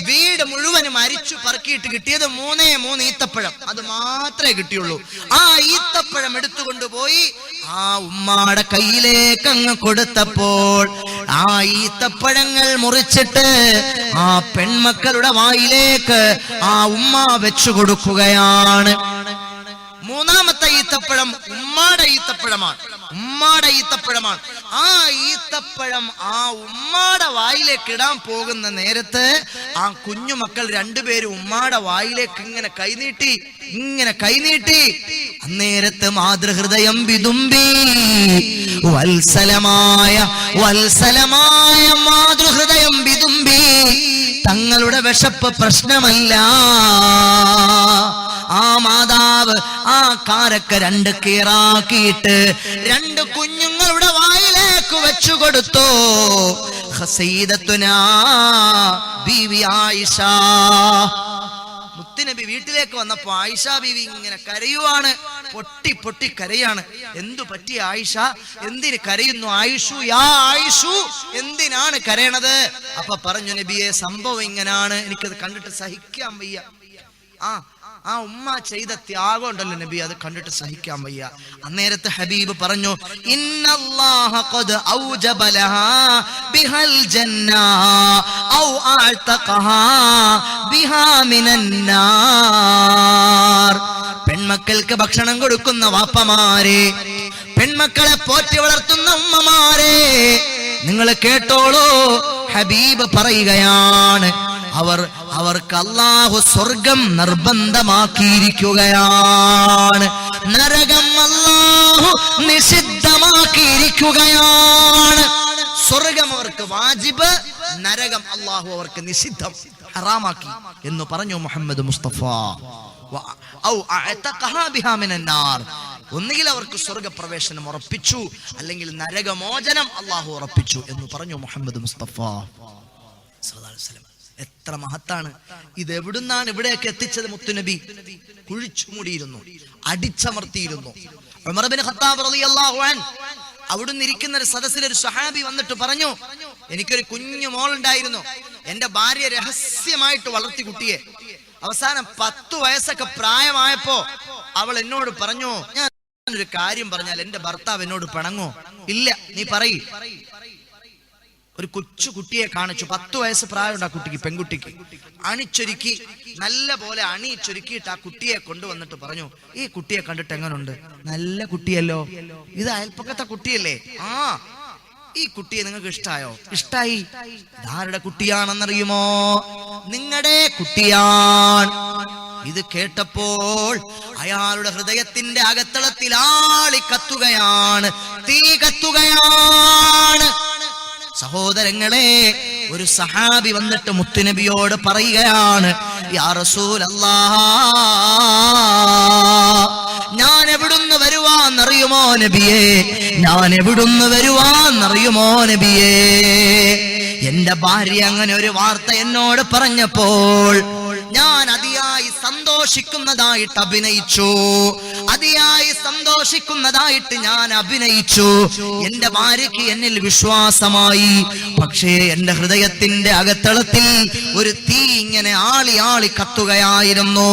വീട് മുഴുവനും അരിച്ചു പറക്കിയിട്ട് കിട്ടിയത് 3 ഈത്തപ്പഴം, അത് മാത്രമേ കിട്ടിയുള്ളൂ. ആ ഈത്തപ്പഴം എടുത്തുകൊണ്ടുപോയി ആ ഉമ്മാടെ കയ്യിലേക്ക് അങ്ങ് കൊടുത്തപ്പോൾ ആ ഈത്തപ്പഴങ്ങൾ മുറിച്ചിട്ട് ആ പെൺമക്കളുടെ വായിലേക്ക് ആ ഉമ്മ വെച്ചു കൊടുക്കുകയാണ്. 3ാമത്തെ ഈത്തപ്പഴം ഉമ്മാടെ ഈത്തപ്പഴമാണ്. ആ ഈത്തപ്പഴം ആ ഉമ്മാടെ വായിലേക്ക് ഇടാൻ പോകുന്ന നേരത്ത് ആ കുഞ്ഞുമക്കൾ 2 പേരും ഉമ്മാടെ വായിലേക്ക് ഇങ്ങനെ കൈനീട്ടി അന്നേരത്ത് മാതൃഹൃദയം വിതുമ്പി. വത്സലമായ മാതൃഹൃദയം വിതുമ്പി. തങ്ങളുടെ വിശപ്പ് പ്രശ്നമല്ല. ആ മാതാവ് ആ കാരക്ക 2 കീറാക്കിയിട്ട് 2 കുഞ്ഞുങ്ങളുടെ വായിലേക്ക് വെച്ചു കൊടുത്തു. സയ്യിദത്തുനാ ബീവി ആയിഷ, മുത്തുനബി വീട്ടിലേക്ക് വന്നപ്പോ ആയിഷ ബീവി ഇങ്ങനെ കരയുവാണ്, പൊട്ടി കരയാണ്. എന്തു പറ്റി ആയിഷ, എന്തിന് കരയുന്നു ആയിഷു, യാ ആയിഷു, എന്തിനാണ് കരയണത്? അപ്പൊ പറഞ്ഞു, നബിയെ സംഭവം ഇങ്ങനാണ്, എനിക്കത് കണ്ടിട്ട് സഹിക്കാൻ വയ്യ. ആ ഉമ്മ ചെയ്ത ത്യാഗം ഉണ്ടല്ലോ നബി, അത് കണ്ടിട്ട് സഹിക്കാൻ വയ്യ. അന്നേരത്തെ ഹബീബ് പറഞ്ഞു, ഇന്നല്ലാഹ ഖദ് ഔജബ ലഹാ ബിഹൽ ജന്ന ഔ അഅതഖഹാ ബിഹാ മിനന്നാർ. പെൺമക്കൾക്ക് ഭക്ഷണം കൊടുക്കുന്ന വാപ്പമാരെ, പെൺമക്കളെ പോറ്റി വളർത്തുന്ന ഉമ്മമാരെ, നിങ്ങൾ കേട്ടോളൂ, ഹബീബ് പറയുകയാണ്, അവർക്ക് അല്ലാഹു സ്വർഗം നിർബന്ധമാക്കിയിരിക്കുകയാണ്, നരകം അല്ലാഹു നിഷിദ്ധമാക്കിയിരിക്കുകയാണ്. സ്വർഗം അവർക്ക് വാജിബ്, നരകം അല്ലാഹു അവർക്ക് നിഷിദ്ധം, ഹറാമാക്കി എന്ന് പറഞ്ഞു മുഹമ്മദ് മുസ്തഫ. ഒന്നുകിൽ അവർക്ക് സ്വർഗപ്രവേശനം ഉറപ്പിച്ചു, അല്ലെങ്കിൽ നരകമോചനം അല്ലാഹു ഉറപ്പിച്ചു എന്ന് പറഞ്ഞു മുഹമ്മദ് മുസ്തഫ സല്ലല്ലാഹു അലൈഹി വസല്ലം. എത്ര മഹത്താണ് ഇത്! എവിടുന്നാണ് ഇവിടേക്ക് എത്തിച്ചത് മുത്തുനബി? കുഴിച്ചു മൂടിയിരുന്നു, അടിച്ചമർത്തിയിരുന്നു. ഉമർ ഇബ്നു ഖത്താബ് റളിയല്ലാഹു അൻഹു അവിടുന്ന് ഇരിക്കുന്ന ഒരു സദസ്സിൽ ഒരു സ്വഹാബി വന്നിട്ട് പറഞ്ഞു, എനിക്കൊരു കുഞ്ഞു മോളുണ്ടായിരുന്നു, എന്റെ ഭാര്യ രഹസ്യമായിട്ട് വളർത്തി കുട്ടിയെ. അവസാനം 10 വയസ്സൊക്കെ പ്രായമായപ്പോ അവൾ എന്നോട് പറഞ്ഞു, ഞാൻ ഒരു കാര്യം പറഞ്ഞാൽ എന്റെ ഭർത്താവ് എന്നോട് പിണങ്ങോ? ഇല്ല, നീ പറയ്. ഒരു കൊച്ചു കുട്ടിയെ കാണിച്ചു, 10 വയസ്സ് പ്രായമുണ്ട് ആ കുട്ടിക്ക്, പെൺകുട്ടിക്ക്. അണിച്ചൊരുക്കി, നല്ല പോലെ അണിച്ചൊരുക്കിയിട്ട് ആ കുട്ടിയെ കൊണ്ടുവന്നിട്ട് പറഞ്ഞു, ഈ കുട്ടിയെ കണ്ടിട്ട് എങ്ങനുണ്ട്? നല്ല കുട്ടിയല്ലോ, ഇത് അയൽപ്പക്കത്തെ കുട്ടിയല്ലേ? ഈ കുട്ടിയെ നിങ്ങൾക്ക് ഇഷ്ടായോ? ഇഷ്ടായി. ഇതാരുടെ കുട്ടിയാണെന്നറിയുമോ? നിങ്ങളുടെ കുട്ടിയാണ്. ഇത് കേട്ടപ്പോൾ അയാളുടെ ഹൃദയത്തിന്റെ അകത്തളത്തിൽ ആളി കത്തുകയാണ്, തീ കത്തുകയാണ്. സഹോദരങ്ങളെ, ഒരു സഹാബി വന്നിട്ട് മുത്തുനബിയോട് പറയുകയാണ്, യാ റസൂലല്ലാഹ്, ഞാൻ എവിടുന്ന് വരുവാന്നറിയുമോ നബിയേ? ഞാൻ എവിടുന്ന് വരുവാന്നറിയുമോ നബിയേ? എന്റെ ഭാര്യ അങ്ങനെ ഒരു വാർത്ത എന്നോട് പറഞ്ഞപ്പോൾ ഞാൻ അതിയായി സന്തോഷിക്കുന്നതായിട്ട് അഭിനയിച്ചു, ഞാൻ അഭിനയിച്ചു. എന്റെ ഭാര്യയ്ക്ക് എന്നിൽ വിശ്വാസമായി. പക്ഷേ എന്റെ ഹൃദയത്തിന്റെ അകത്തളത്തിൽ ഒരു തീ ഇങ്ങനെ ആളി കത്തുകയായിരുന്നു.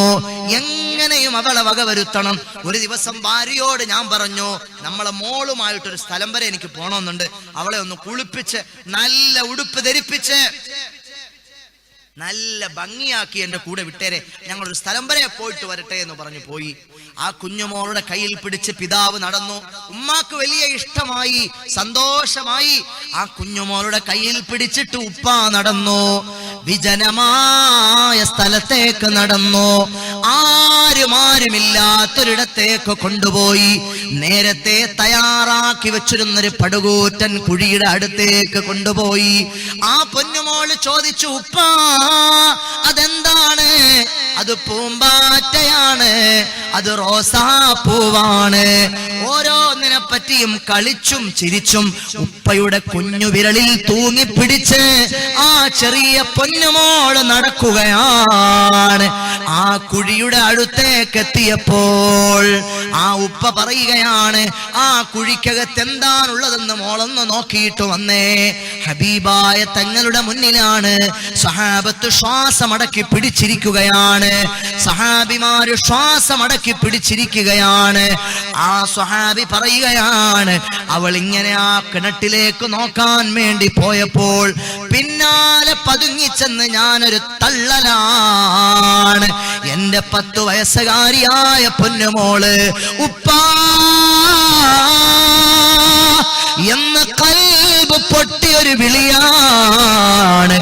എങ്ങനെയും അവളെ വകവരുത്തണം. ഒരു ദിവസം ഭാര്യയോട് ഞാൻ പറഞ്ഞു, നമ്മളെ മോളുമായിട്ടൊരു സ്ഥലം വരെ എനിക്ക് പോണമെന്നുണ്ട്, അവളെ ഒന്ന് കുളിപ്പിച്ച് നല്ല ഉടുപ്പ് ധരിപ്പിച്ച് നല്ല ഭംഗിയാക്കി എന്റെ കൂടെ വിട്ടേരെ, ഞങ്ങളൊരു സ്ഥലം വരെ പോയിട്ട് വരട്ടെ എന്ന് പറഞ്ഞു പോയി. ആ കുഞ്ഞുമോളുടെ കയ്യിൽ പിടിച്ച് പിതാവ് നടന്നു. ഉമ്മാക്ക് വലിയ ഇഷ്ടമായി, സന്തോഷമായി. ആ കുഞ്ഞുമോളുടെ കയ്യിൽ പിടിച്ചിട്ട് ഉപ്പ നടന്നു. വിജനമായ സ്ഥലത്തേക്ക് നടന്നു. ആരുമില്ലാത്തൊരിടത്തേക്ക് കൊണ്ടുപോയി. നേരത്തെ തയ്യാറാക്കി വെച്ചിരുന്നൊരു പടുകൂറ്റൻ കുഴിയുടെ അടുത്തേക്ക് കൊണ്ടുപോയി. ആ പൊന്നുമോള് ചോദിച്ചു, ഉപ്പാ അതെന്താണ്? അത് പൂമ്പാറ്റയാണ്, അത് റോസാപ്പൂവാണ്. ഓരോന്നിനെ പറ്റിയും കളിച്ചും ചിരിച്ചും ഉപ്പയുടെ കുഞ്ഞു വിരലിൽ തൂങ്ങിപ്പിടിച്ച് ആ ചെറിയ പൊന്നുമോള് നടക്കുകയാണ്. ആ കുഴിയുടെ അടുത്തേക്ക് എത്തിയപ്പോൾ ആ ഉപ്പ പറയുകയാണ്, ആ കുഴിക്കകത്ത് എന്താണുള്ളതെന്ന് മോളൊന്ന് നോക്കിയിട്ട് വന്നേ. ഹബീബായ തങ്ങളുടെ മുന്നിലാണ്. സഹാബത്ത് ശ്വാസമടക്കി പിടിച്ചിരിക്കുകയാണ്. സഹാബിമാര് ശ്വാസമടക്കി പിടിച്ചിരിക്കുകയാണ്. ആ സ്വഹാബി പറയുകയാണ്, അവൾ ഇങ്ങനെ ആ കിണറ്റിലേക്ക് നോക്കാൻ വേണ്ടി പോയപ്പോൾ പിന്നാലെ പതുങ്ങിച്ചെന്ന് ഞാനൊരു തള്ളലാണ്. എന്റെ 10 വയസ്സുകാരിയായ പൊന്നുമോള് ഉപ്പാ എന്ന് കൽബ് പൊട്ടിയൊരു വിളിയാണ്.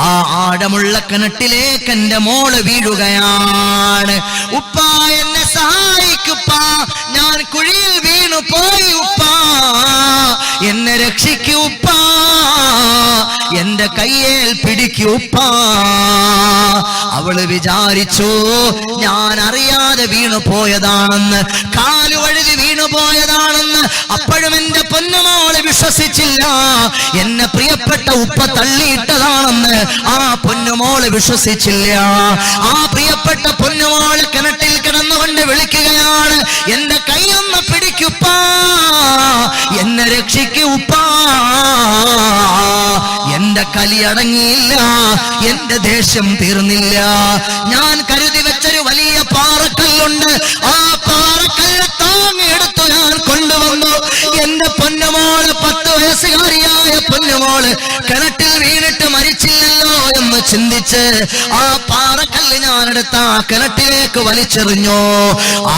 ആ ആഴമുള്ള കിണറ്റിലേക്ക് എന്റെ മോള് വീഴുകയാണ്. ഉപ്പാ എന്നെ സഹായിക്കുപ്പാ, ഞാൻ കുഴിയിൽ വീണു പോയി ഉപ്പാ, എന്നെ രക്ഷിക്കൂ ഉപ്പാ, എന്റെ കയ്യേൽ പിടിക്കൂ ഉപ്പാ. അവള് വിചാരിച്ചു ഞാൻ അറിയാതെ വീണു പോയതാണെന്ന്, കാലുവഴുതി വീണു പോയതാണെന്ന്. അപ്പോഴും എന്റെ പൊന്നുമോള് വിശ്വസിച്ചില്ല. എന്നെ പ്രിയപ്പെട്ട ഉപ്പ തള്ളിയിട്ടതാണെന്ന് ആ പൊന്നുമോള് വിശ്വസിച്ചില്ല. ആ പ്രിയപ്പെട്ട പൊന്നുമോള് കിണറ്റിൽ കിടന്നുകൊണ്ട് വിളിക്കുകയാണ്, എന്റെ കൈയൊന്ന് പിടിക്കുപ്പാ, എന്നെ രക്ഷിക്കുപ്പാ. എന്റെ കലി അടങ്ങിയില്ല, എന്റെ ദേഷ്യം തീർന്നില്ല. ഞാൻ കരുതി വെച്ചൊരു വലിയ പാറക്കല്ലുണ്ട്, ആ പാറക്കല്ല് താങ്ങിയെടുത്തു ഞാൻ കൊണ്ടുവന്നു. എന്റെ പൊന്നുമോള് 10 വയസ്സുകാരിയായ പൊന്നുമോള് കിണറ്റിൽ വീണിട്ട് മരിച്ചില്ലല്ലോ എന്ന് ചിന്തിച്ച് ആ പാറക്കല്ല് ഞാനെടുത്ത ആ കിണറ്റിലേക്ക് വലിച്ചെറിഞ്ഞു.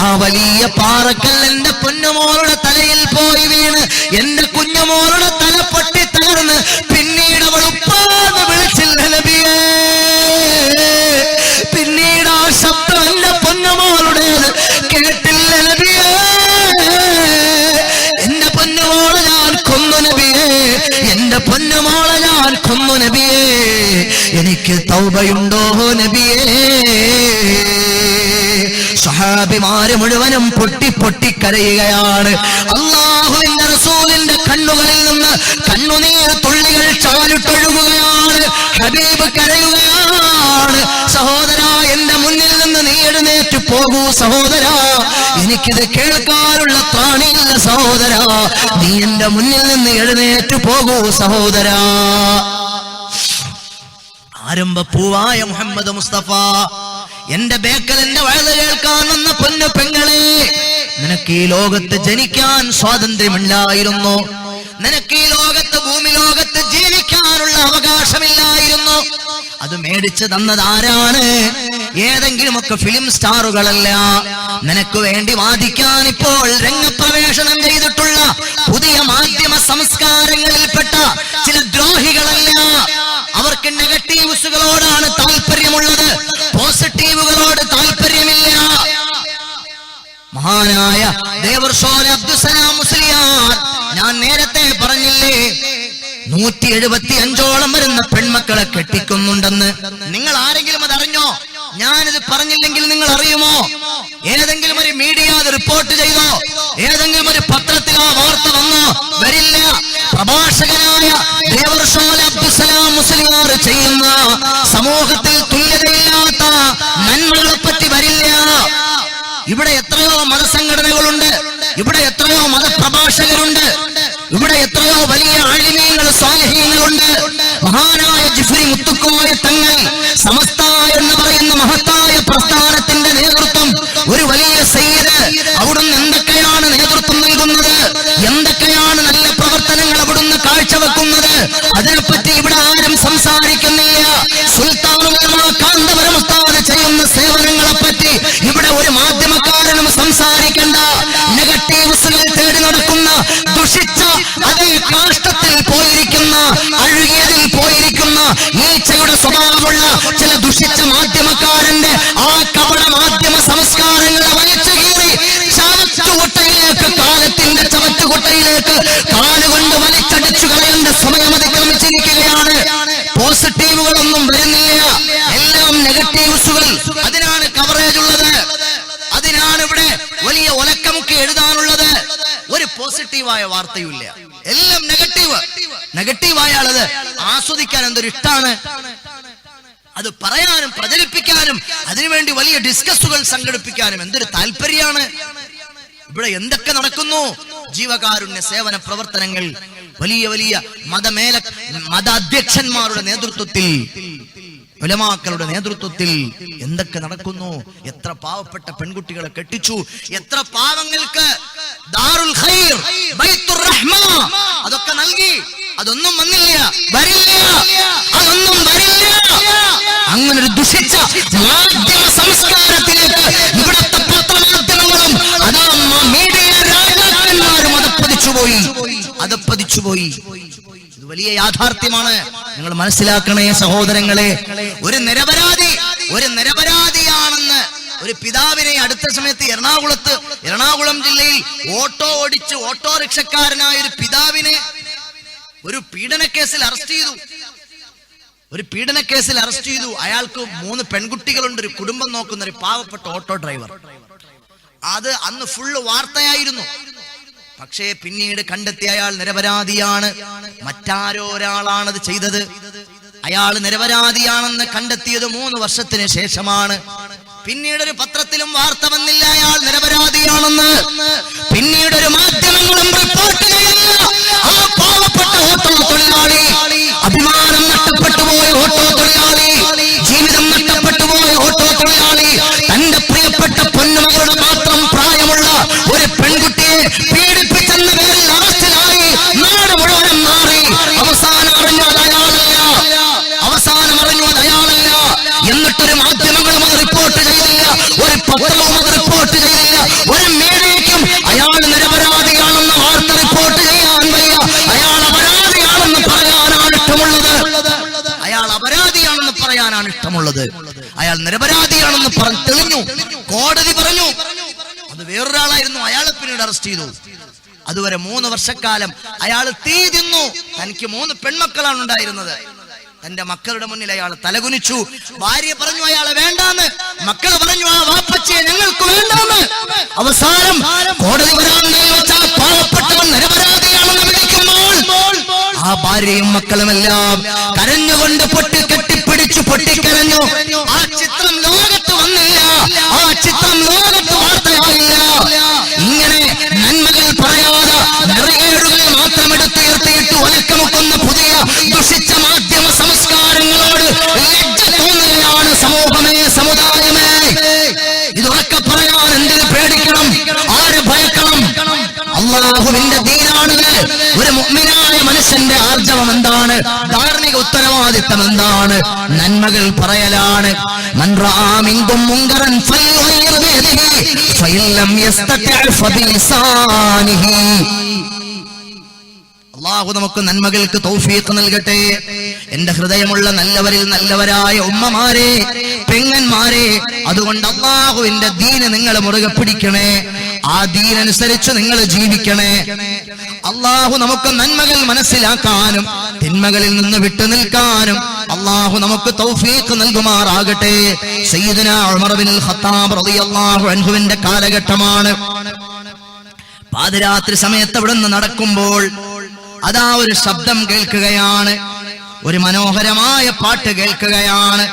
ആ വലിയ പാറക്കല്ല് എന്റെ പൊന്നുമോളുടെ തലയിൽ പോയി വീണ് എന്റെ കുഞ്ഞുമോളുടെ തല പൊട്ടി തകർന്ന്. പിന്നീട് അവൾ ഉപ്പാന്ന് വിളിച്ചില്ല നബിയേ. പിന്നീട് ആ ശബ്ദം എന്റെ പൊന്നുമോളുടേത് കേട്ടില്ല നബിയേ. എന്റെ പൊന്നുമോളെ ഞാൻ കൊന്നു നബിയേ, എന്റെ പൊന്നുമോളെ ഞാൻ കൊന്നു നബിയേ, എനിക്ക് തൗബയുണ്ടോ നബിയേ. സ്വഹാബിമാര് മുഴുവനും പൊട്ടി പൊട്ടി കരയുകയാണ്. അല്ലാഹുവിന്റെ റസൂലിന്റെ കണ്ണുകളിൽ നിന്ന് കണ്ണുനീർ തുള്ളികൾ ചാലിട്ടൊഴുകുകയാണ്. ഹബീബ് കരയുകയാണ്. സഹോദരാ, എന്റെ മുന്നിൽ നിന്ന് നീ എഴുന്നേറ്റ് പോകൂ സഹോദരാ, എനിക്കിത് കേൾക്കാനുള്ള ത്രാണിയില്ല സഹോദരാ, നീ എന്റെ മുന്നിൽ നിന്ന് എഴുന്നേറ്റ് പോകൂ സഹോദരാ. ആരംഭപ്പൂവായ മുഹമ്മദ് മുസ്തഫ, എന്റെ ബേക്കൽ എന്റെ വയല് കേൾക്കാൻ വന്ന പൊന്നു പെങ്ങളെ, നിനക്ക് ഈ ലോകത്ത് ജനിക്കാൻ സ്വാതന്ത്ര്യമില്ലായിരുന്നു. നിനക്ക് ഈ ലോകത്ത് ഭൂമി ലോകത്ത് ജീവിക്കാനുള്ള അവകാശമില്ലായിരുന്നു. അത് മേടിച്ചു തന്നത് ആരാണ്? ഏതെങ്കിലുമൊക്കെ ഫിലിം സ്റ്റാറുകളല്ല. നിനക്ക് വേണ്ടി വാദിക്കാൻ ഇപ്പോൾ രംഗപ്രവേശനം ചെയ്തിട്ടുള്ള പുതിയ മാധ്യമ സംസ്കാരങ്ങളിൽപ്പെട്ട ചില ദ്രോഹികളല്ല. അവർക്ക് നെഗറ്റീവ്സുകളോടാണ് താല്പര്യമുള്ളത്, പോസിറ്റീവുകളോട് താല്പര്യമില്ല. മഹാനായ ദേവർഷോല അബ്ദുസലാം മുസ്ലിയാർ, ഞാൻ നേരത്തെ പറഞ്ഞില്ലേ 175ഓളം വരുന്ന പെൺമക്കളെ കെട്ടിക്കുന്നുണ്ടെന്ന്. നിങ്ങൾ ആരെങ്കിലും അത് അറിഞ്ഞോ? ഞാനിത് പറഞ്ഞില്ലെങ്കിൽ നിങ്ങൾ അറിയുമോ? ഏതെങ്കിലും ഒരു മീഡിയ അത് റിപ്പോർട്ട് ചെയ്തോ? ഏതെങ്കിലും ഒരു പത്രത്തിൽ ആ വാർത്ത വന്നോ? വരില്ല. പ്രഭാഷകനായ ദേവർഷോല അബ്ദുസലാം മുസ്ലിയാർ ചെയ്യുന്ന സമൂഹത്തിൽ തുല്യതയില്ലാത്ത നന്മകളെ പറ്റി വരില്ല. ഇവിടെ എത്രയോ മതസംഘടനകളുണ്ട്, ഇവിടെ എത്രയോ മതപ്രഭാഷകരുണ്ട്, ഇവിടെ എത്രയോ വലിയ ആലിമീങ്ങൾ സ്വാലിഹീങ്ങളുണ്ട്. മഹാനായ ജിഫ്രി മുത്തുക്കോയ തങ്ങൾ സമസ്ത എന്ന് പറയുന്ന മഹത്തായ പ്രസ്ഥാനത്തിന്റെ നേതൃത്വം, ഒരു വലിയ സയ്യിദ്, അവിടുന്ന് എന്തൊക്കെയാണ് നേതൃത്വം നൽകുന്നത്, എന്തൊക്കെയാണ് നല്ല പ്രവർത്തനങ്ങൾ അവിടുന്ന് കാഴ്ചവെക്കുന്നത്, അതിനെപ്പറ്റി ഇവിടെ ആരും സംസാരിക്കുന്നില്ല. സുൽത്താനുൽ ഉലമാ കാന്തപുരം ഉസ്താദ് ചെയ്യുന്ന സേവനങ്ങളെ പറ്റി ഇവിടെ ഒരു മാധ്യമക്കാരനും സംസാരിക്കണ്ട. നെഗറ്റീവ്സുകൾ തേടി നടക്കുന്ന, ദുഷിച്ച അതേ കാഷ്ടത്തിൽ പോയിരിക്കുന്ന, അഴുകിയതിൽ പോയിരിക്കുന്ന ഈച്ചയുടെ സ്വഭാവമുള്ള ദുഷിച്ച മാധ്യമക്കാരന്റെ ആ കപട മാധ്യമ സംസ്കാരങ്ങളെ വലിച്ചു കീറി ചവറ്റുകുട്ടയിലേക്ക്, കാലത്തിന്റെ ചവറ്റുകുട്ടയിലേക്ക് കാലുകൊണ്ട് വലിച്ചടിച്ചു കളയേണ്ട സമയം അതിക്രമിച്ചിരിക്കുകയാണ്. പോസിറ്റീവുകളൊന്നും വരുന്നില്ല, എല്ലാം നെഗറ്റീവ്സുകൾ. അതിനാണ് കവറേജ് ഉള്ളത്, അതിനാണ് ഇവിടെ വലിയ ഒലക്കമുക്കി എഴുതാനുള്ളത്. ഒരു പോസിറ്റീവായ വാർത്തയുമില്ല, എല്ലാം നെഗറ്റീവായാലത് ആസ്വദിക്കാൻ എന്തൊരു ഇഷ്ടാണ്. അത് പറയാനും പ്രചരിപ്പിക്കാനും അതിനുവേണ്ടി വലിയ ഡിസ്കസുകൾ സംഘടിപ്പിക്കാനും എന്തൊരു താല്പര്യമാണ്. ഇവിടെ എന്തൊക്കെ നടക്കുന്നു? ജീവകാരുണ്യ സേവന പ്രവർത്തനങ്ങൾ വലിയ വലിയ മതാധ്യക്ഷന്മാരുടെ നേതൃത്വത്തിൽ, ഉലമാക്കളുടെ നേതൃത്വത്തിൽ എന്തൊക്കെ നടക്കുന്നു. എത്ര പാവപ്പെട്ട പെൺകുട്ടികളെ കെട്ടിച്ചു, എത്ര പാവങ്ങൾക്ക് ദാറുൽ ഖൈർ, ബൈത്തുർ റഹ്മ അതൊക്കെ നൽകി. അതൊന്നും വന്നില്ല, വരില്ല, അതൊന്നും വരില്ല. അങ്ങനെ ഒരു ദുഷിച്ച മാധ്യമ സംസ്കാരത്തിലേക്ക് ഇവിടുത്തെ പത്രമാധ്യമങ്ങളും അതാ മീഡിയ രാജാക്കന്മാരും അതപ്പതിച്ചുപോയി. ഇത് വലിയ യാഥാർത്ഥ്യമാണ്. നിങ്ങൾ മനസ്സിലാക്കണേ സഹോദരങ്ങളെ. ഒരു നിരപരാധിയാണെന്ന് ഒരു പിതാവിനെ അടുത്ത സമയത്ത് എറണാകുളം ജില്ലയിൽ ഓട്ടോറിക്ഷക്കാരനായ ഒരു പിതാവിനെ ഒരു പീഡനക്കേസിൽ അറസ്റ്റ് ചെയ്തു. അയാൾക്ക് 3 പെൺകുട്ടികളുണ്ട്, ഒരു കുടുംബം നോക്കുന്ന ഒരു പാവപ്പെട്ട ഓട്ടോ ഡ്രൈവർ. അത് അന്ന് ഫുള്ള് വാർത്തയായിരുന്നു. പക്ഷേ പിന്നീട് കണ്ടെത്തിയ അയാൾ നിരപരാധിയാണ്, മറ്റാരോ ഒരാളാണത് ചെയ്തത്. അയാൾ നിരപരാധിയാണെന്ന് കണ്ടെത്തിയത് 3 വർഷത്തിന് ശേഷമാണ്. പിന്നീട് ഒരു പത്രത്തിലും വാർത്ത വന്നില്ല അയാൾ നിരപരാധിയാണെന്ന്. പിന്നീട് ഒരു മാധ്യമങ്ങളും റിപ്പോർട്ട് ചെയ്തില്ല. ആ പാവപ്പെട്ട ഓട്ടോ തൊഴിലാളി, അഭിമാനം നഷ്ടപ്പെട്ടുപോയ ഓട്ടോ തൊഴിലാളി, ജീവിതം നഷ്ടപ്പെട്ടുപോയ ഓട്ടോ തൊഴിലാളി, തന്റെ പ്രിയപ്പെട്ട പൊന്നുമകളുടെ മാത്രം പ്രായമുള്ള ഒരു പെൺകുട്ടിയെ പീഡിപ്പിച്ചെന്ന പേരിൽ അറസ്റ്റിലായി നാട് മുഴുവൻ മാറി. അവസാനം അറിഞ്ഞു അത് അയാളല്ല. എന്നിട്ടൊരു മാധ്യമങ്ങളും അത് റിപ്പോർട്ട് ചെയ്തില്ല, ഒരു പത്രവും അത് റിപ്പോർട്ട് ചെയ്തില്ല, ഒരു മീഡിയയ്ക്കും അയാൾ നിരപരാധിയാണെന്ന് വാർത്ത റിപ്പോർട്ട് ചെയ്യാൻ വയ്യ. അയാൾ അപരാധിയാണെന്ന് പറയാനാണ് ഇഷ്ടമുള്ളത്. അയാൾ നിരപരാധിയാണെന്ന് തെളിഞ്ഞു, കോടതി പറഞ്ഞു. അത് വേറൊരാളായിരുന്നു, അയാളെ പിന്നീട് അറസ്റ്റ് ചെയ്തു. അതുവരെ 3 വർഷക്കാലം അയാൾ തീ തിന്നു. തനിക്ക് 3 പെൺമക്കളാണ് ഉണ്ടായിരുന്നത്. തന്റെ മക്കളുടെ മുന്നിൽ അയാൾ തലകുനിച്ചു. ഭാര്യ പറഞ്ഞു അയാളെ വേണ്ടാന്ന്, മക്കൾ പറഞ്ഞു ആ വാപ്പച്ചിയെ ഞങ്ങൾക്ക് വേണ്ടാന്ന്. അവസാനം കോടതി വരാൻ പാവപ്പെട്ടവൻ നിരപരാധിയാണെന്ന് വിളിക്കുമ്പോൾ ആ ഭാര്യയും മക്കളുമെല്ലാം കരഞ്ഞുകൊണ്ട് കെട്ടിപ്പിടിച്ചു പൊട്ടിക്കരഞ്ഞു. ആ ചിത്രം ലോകത്ത് വന്നില്ല, ആ ചിത്രം ലോകത്ത് വാർത്തയായില്ല. ഇങ്ങനെ നന്മകൾ പറയാതെ നിറകേടുകൾ മാത്രം എടുത്തുയർത്തിയിട്ട് ഒലക്കമുക്കുന്ന പുതിയ ദുഷിച്ച മാധ്യമ സംസ്കാരങ്ങളോട് ലജ്ജ തോന്നുകയാണ് സമൂഹമേ, സമുദായമേ. ഇതൊക്കെ പറയാൻ എന്തിനു പേടിക്കണം, ആര് ഭയക്കണം? അല്ലാഹുവിന്റെ ദീനാണിത്. ഒരു മുഅ്മിനായ മനുഷ്യന്റെ ആർജവം എന്താണ്? ധാർമ്മിക ഉത്തരവാദിത്തം എന്താണ്? നന്മകൾ പറയലാണ്. മൻ റആ മിൻകും മുൻകറൻ ഫൽയുഗയ്യിർ ബിയദിഹി ഫഇൻ ലം യസ്തതി' ഫബിലിസാനിഹി. അല്ലാഹു നമുക്ക് നന്മകൾക്ക് തൗഫീഖ് നൽകട്ടെ. എന്റെ ഹൃദയമുള്ള നല്ലവരിൽ നല്ലവരായ ഉമ്മമാരെ, പെങ്ങന്മാരെ, അതുകൊണ്ട് അല്ലാഹുവിന്റെ ദീന് നിങ്ങൾ മുറുകെ പിടിക്കണേ. ആ ദീനനുസരിച്ച് നിങ്ങൾ ജീവിക്കണേ. അല്ലാഹു നമുക്ക് നന്മകൾ മനസ്സിലാക്കാനും തിന്മകളിൽ നിന്ന് വിട്ടുനിൽക്കാനും അല്ലാഹു നമുക്ക് തൗഫീഖ് നൽകുമാറാകട്ടെ. സയ്യിദുനാ ഉമർ ഇബ്നുൽ ഖത്താബ് റളിയല്ലാഹു അൻഹുവിന്റെ കാലഘട്ടമാണ്. പാതിരാത്രി സമയത്ത് അവിടെ നിന്ന് നടക്കുമ്പോൾ അതാ ഒരു ശബ്ദം കേൾക്കുകയാണ്, ഒരു മനോഹരമായ പാട്ട് കേൾക്കുകയാണ്.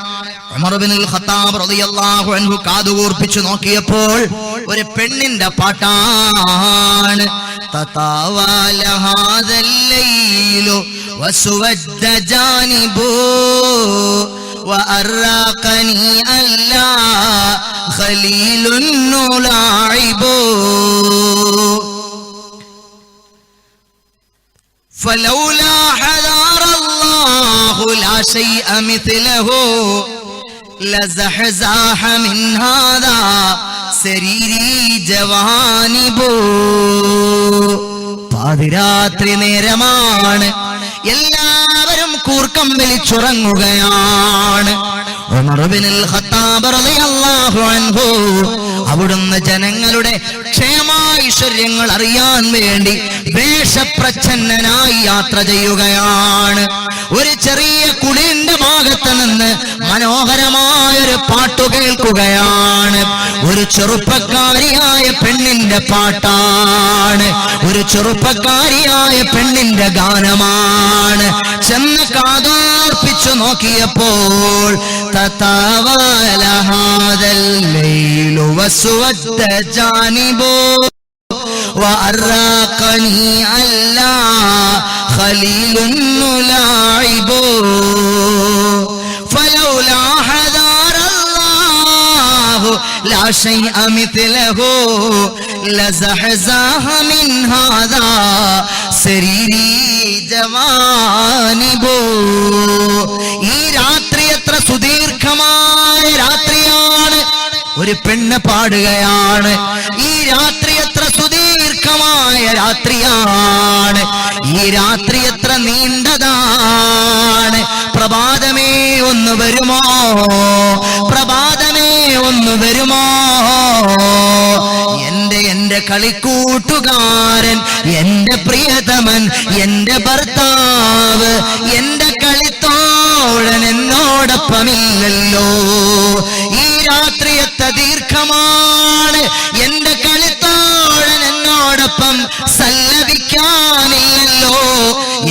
ഉമർ ഇബ്നുൽ ഖത്താബ് റളിയല്ലാഹു അൻഹു കാതുകൂർപ്പിച്ചു നോക്കിയപ്പോൾ ഒരു പെണ്ണിന്റെ പാട്ടാണ്. തതാവല ഹാദൽ ലൈലു വസുവദ്ദ ജാനിബു വഅറാഖനി അല്ലാ ഖലീലുൻ നുലായിബു فلولا حذار الله لا شيء مثله لزحزاح من هذا سريري جوانب. പാതിരാത്രി നേരമാണ്, എല്ലാവരും കൂർക്കം വലിച്ചുറങ്ങുകയാണ്. ഉമർ ഇബ്നുൽ ഖത്താബ് റളിയല്ലാഹു അൻഹു അവിടുന്ന് ജനങ്ങളുടെ ക്ഷേമൈശ്വര്യങ്ങൾ അറിയാൻ വേണ്ടി വേഷപ്രച്ഛന്നനായി യാത്ര ചെയ്യുകയാണ്. ഒരു ചെറിയ കുടിന്റെ ഭാഗത്ത് നിന്ന് മനോഹരമായൊരു പാട്ടു കേൾക്കുകയാണ്. ഒരു ചെറുപ്പക്കാരിയായ പെണ്ണിന്റെ പാട്ടാണ്, ഒരു ചെറുപ്പക്കാരിയായ പെണ്ണിന്റെ ഗാനമാണ്. ചെന്ന് കാതോർപ്പിച്ചു നോക്കിയപ്പോൾ തതാവല ഹാദൽ ലൈലു വസ്വദ്ദ ജാനിബു വഅറാഖനി അല്ലാ ഖലീലുൻ നുലായിബു ഫലൗലാ ഹദാറല്ലാഹു ലാ ശൈഅ മിത്ലഹു ലസഹസാഹ മിൻ ഹാദാ സരീരി ജവാനിബു. ഈ രാത്രി എത്ര സുദീർഘമായ രാത്രിയാണ്. ഒരു പെണ്ണ് പാടുകയാണ്, ഈ രാത്രി എത്ര സുദീർഘമായ രാത്രിയാണ്, ഈ രാത്രി എത്ര നീണ്ടതാണ്. പ്രഭാതമേ ഒന്ന് വരുമോ, പ്രഭാതമേ ഒന്ന് വരുമോ. എന്റെ കളിക്കൂട്ടുകാരൻ, എന്റെ പ്രിയതമൻ, എന്റെ ഭർത്താവ്, എന്റെ കളിത്തോഴൻ എന്നോടൊപ്പമില്ലല്ലോ. ഈ രാത്രി എത്ര ദീർഘമാണ്. എന്റെ കളിത്തോഴൻ എന്നോടൊപ്പം സല്ലപിക്കാനില്ലല്ലോ.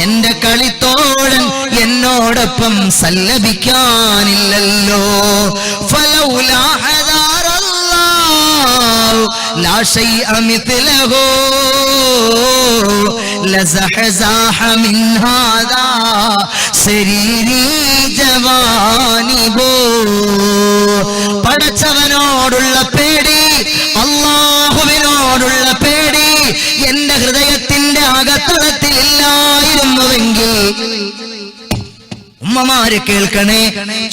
എന്റെ കളിത്തോഴൻ എന്നോടൊപ്പം സല്ലപിക്കാനില്ലല്ലോ. ഫലൗലാ ഹദാറല്ലാഹു ലാ ശൈഅ മിത്ലഹു ലസഹസാഹ മിൻ ഹാദാ സരീരി ജവാനിബു. പടച്ചവനോടുള്ള പേടി, അല്ലാഹുവിനോടുള്ള പേടി എന്റെ ഹൃദയത്തിന്റെ അകത്തളത്തിൽ ഇല്ലായിരുന്നുവെങ്കിൽ, ഉമ്മമാര് കേൾക്കണേ,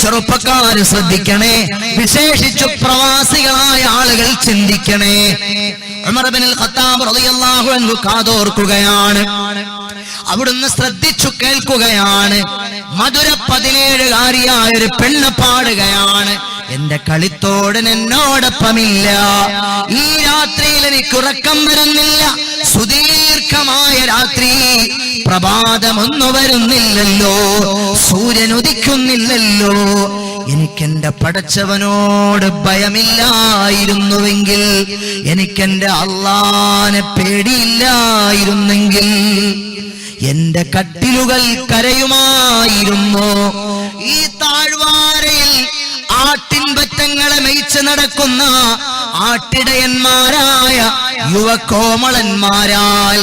ചെറുപ്പക്കാര് ശ്രദ്ധിക്കണേ, വിശേഷിച്ചു പ്രവാസികളായ ആളുകൾ ചിന്തിക്കണേ. ഉമർ ഇബ്നുൽ ഖത്താബ് റളിയല്ലാഹു അൻഹു കാതോർക്കുകയാണ്, അവിടുന്ന് ശ്രദ്ധിച്ചു കേൾക്കുകയാണ്. മധുര 17കാരിയായ ഒരു പെണ്ണ് പാടുകയാണ്, എന്റെ കളിത്തോടൻ എന്നോടൊപ്പമില്ല. ഈ രാത്രിയിൽ എനിക്ക് ഉറക്കം വരുന്നില്ല. സുദീർഘമായ രാത്രി, പ്രഭാതമൊന്നു വരുന്നില്ലല്ലോ, സൂര്യൻ ഉദിക്കുന്നില്ലല്ലോ. എനിക്കെന്റെ പടച്ചവനോട് ഭയമില്ലായിരുന്നുവെങ്കിൽ, എനിക്കെന്റെ അല്ലാഹുവിനെ പേടിയില്ലായിരുന്നെങ്കിൽ എന്റെ കട്ടിലുകൾ കരയുമായിരുന്നു. ഈ താഴ്വാരയിൽ ആട്ടിൻപറ്റങ്ങളെ മേയ്ച്ച് നടക്കുന്ന ആട്ടിടയന്മാരായ യുവകോമളന്മാരാൽ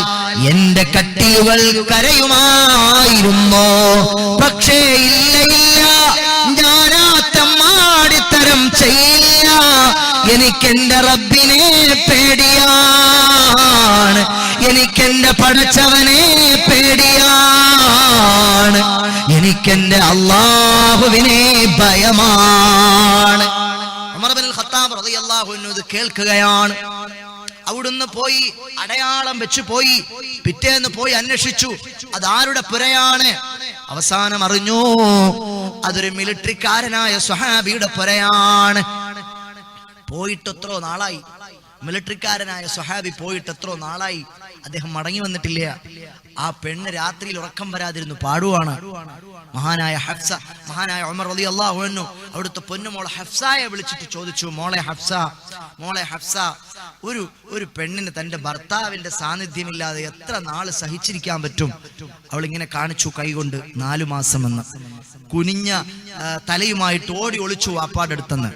എന്റെ കട്ടിലുകൾ കരയുമായിരുന്നു. പക്ഷേ ഇല്ല, ഞാനാത്തമ്മാടിത്തരം ചെയ്യില്ല. എനിക്കെന്റെ റബ്ബിനെ പേടിയാണ്, എനിക്കെന്റെ പടച്ചവനെ പേടിയാണ്, എനിക്കെന്റെ അല്ലാഹുവിനെ ഭയമാണ്. ഉമർ ഇബ്നുൽ ഖത്താബ് റളിയല്ലാഹു അൻഹു ഇത് കേൾക്കുകയാണ്. അവിടുന്ന് പോയി അടയാളം വെച്ചു പോയി, പിറ്റേന്ന് പോയി അന്വേഷിച്ചു അതാരുടെ പുരയാണ്. അവസാനം അറിഞ്ഞു അതൊരു മിലിറ്ററിക്കാരനായ സ്വഹാബിയുടെ പുരയാണ്. പോയിട്ട് എത്രയോ നാളായി, മിലിറ്ററിക്കാരനായ സ്വഹാബി പോയിട്ട് എത്രയോ നാളായി, അദ്ദേഹം മടങ്ങി വന്നിട്ടില്ല. ആ പെണ്ണ് രാത്രിയിൽ ഉറക്കം വരാതിരുന്നു പാടുവാണ്. മഹാനായ ഹഫ്സ, മഹാനായ ഉമർ റളിയല്ലാഹു അൻഹു അവിടുത്തെ പൊന്നുമോളെ ഹഫ്സയെ വിളിച്ചിട്ട് ചോദിച്ചു, മോളെ ഹഫ്സ, മോളെ ഹഫ്സ, ഒരു പെണ്ണിന് തന്റെ ഭർത്താവിന്റെ സാന്നിധ്യമില്ലാതെ എത്ര നാള് സഹിച്ചിരിക്കാൻ പറ്റും? അവൾ ഇങ്ങനെ കാണിച്ചു കൈകൊണ്ട് 4 മാസമെന്ന്. കുനിഞ്ഞ തലയുമായിട്ട് ഓടി ഒളിച്ചു വാപ്പാടെ അടുത്തെന്ന്.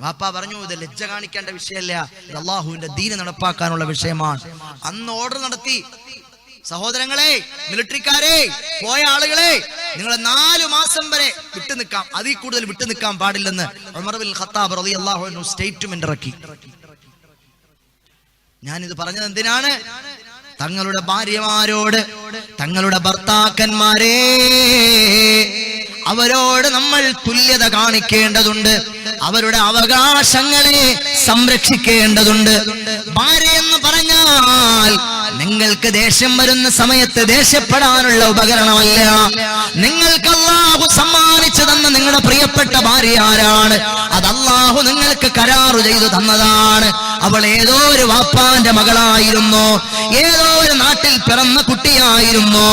വാപ്പ പറഞ്ഞു, ഇത് ലജ്ജ കാണിക്കേണ്ട വിഷയമല്ല, ഇത് അള്ളാഹുവിന്റെ ദീന് നടപ്പാക്കാനുള്ള വിഷയമാണ്. അന്ന് ഓർഡർ നടത്തി, സഹോദരങ്ങളെ, മിലിറ്ററിക്കാരെ, പോയ ആളുകളെ, നിങ്ങൾ 4 മാസം വരെ വിട്ടു നിൽക്കാം, അതിൽ കൂടുതൽ വിട്ടു നിൽക്കാൻ പാടില്ലെന്ന് ഉമർ ഇബ്നുൽ ഖത്താബ് റളിയല്ലാഹു അൻഹു സ്റ്റേറ്റ്മെന്റ് ഇറക്കി. ഞാനിത് പറഞ്ഞത് എന്തിനാണ്? തങ്ങളുടെ ഭാര്യമാരോട്, തങ്ങളുടെ ഭർത്താക്കന്മാരെ, അവരോട് നമ്മൾ തുല്യത കാണിക്കേണ്ടതുണ്ട്, അവരുടെ അവകാശങ്ങളെ സംരക്ഷിക്കേണ്ടതുണ്ട്. ഭാര്യ എന്ന് പറഞ്ഞാൽ നിങ്ങൾക്ക് ദേഷ്യം വരുന്ന സമയത്ത് ദേഷ്യപ്പെടാനുള്ള ഉപകരണമല്ല. നിങ്ങൾക്ക് അല്ലാഹു സമ്മാനിച്ചു തന്ന നിങ്ങളുടെ പ്രിയപ്പെട്ട ഭാര്യ ആരാണ്? അത് അല്ലാഹു നിങ്ങൾക്ക് കരാറ് ചെയ്തു തന്നതാണ്. അവൾ ഏതോ ഒരു വാപ്പാന്റെ മകളായിരുന്നു, ഏതോ ഒരു നാട്ടിൽ പിറന്ന കുട്ടിയായിരുന്നു.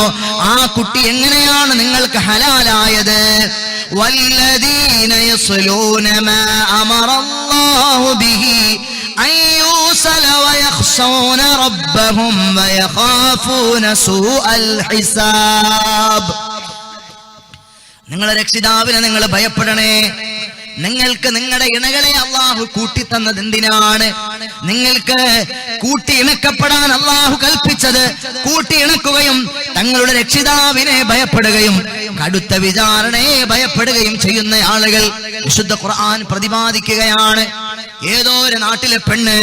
ആ കുട്ടി എങ്ങനെയാണ് നിങ്ങൾക്ക് ഹലാലായത്? വല്ലദീന യസ്ലൂന മാ അമറല്ലാഹു ബിഹി അൻ യൂസല വയഖ്ശൂന റബ്ബഹും വയഖാഫൂന സൂഅൽ ഹിസാബ്. നിങ്ങളെ രക്ഷിതാവിനെ നിങ്ങൾ ഭയപ്പെടണേ. നിങ്ങൾക്ക് നിങ്ങളുടെ ഇണകളെ അള്ളാഹു കൂട്ടിത്തന്നത് എന്തിനാണ്? നിങ്ങൾക്ക് കൂട്ടി ഇണക്കപ്പെടാൻ അള്ളാഹു കൽപ്പിച്ചത് കൂട്ടി ഇണക്കുകയും തങ്ങളുടെ രക്ഷിതാവിനെ ഭയപ്പെടുകയും കടുത്ത വിചാരണയെ ഭയപ്പെടുകയും ചെയ്യുന്ന ആളുകൾ വിശുദ്ധ ഖുർആൻ പ്രതിപാദിക്കുകയാണ്. ഏതോ ഒരു നാട്ടിലെ പെണ്ണ്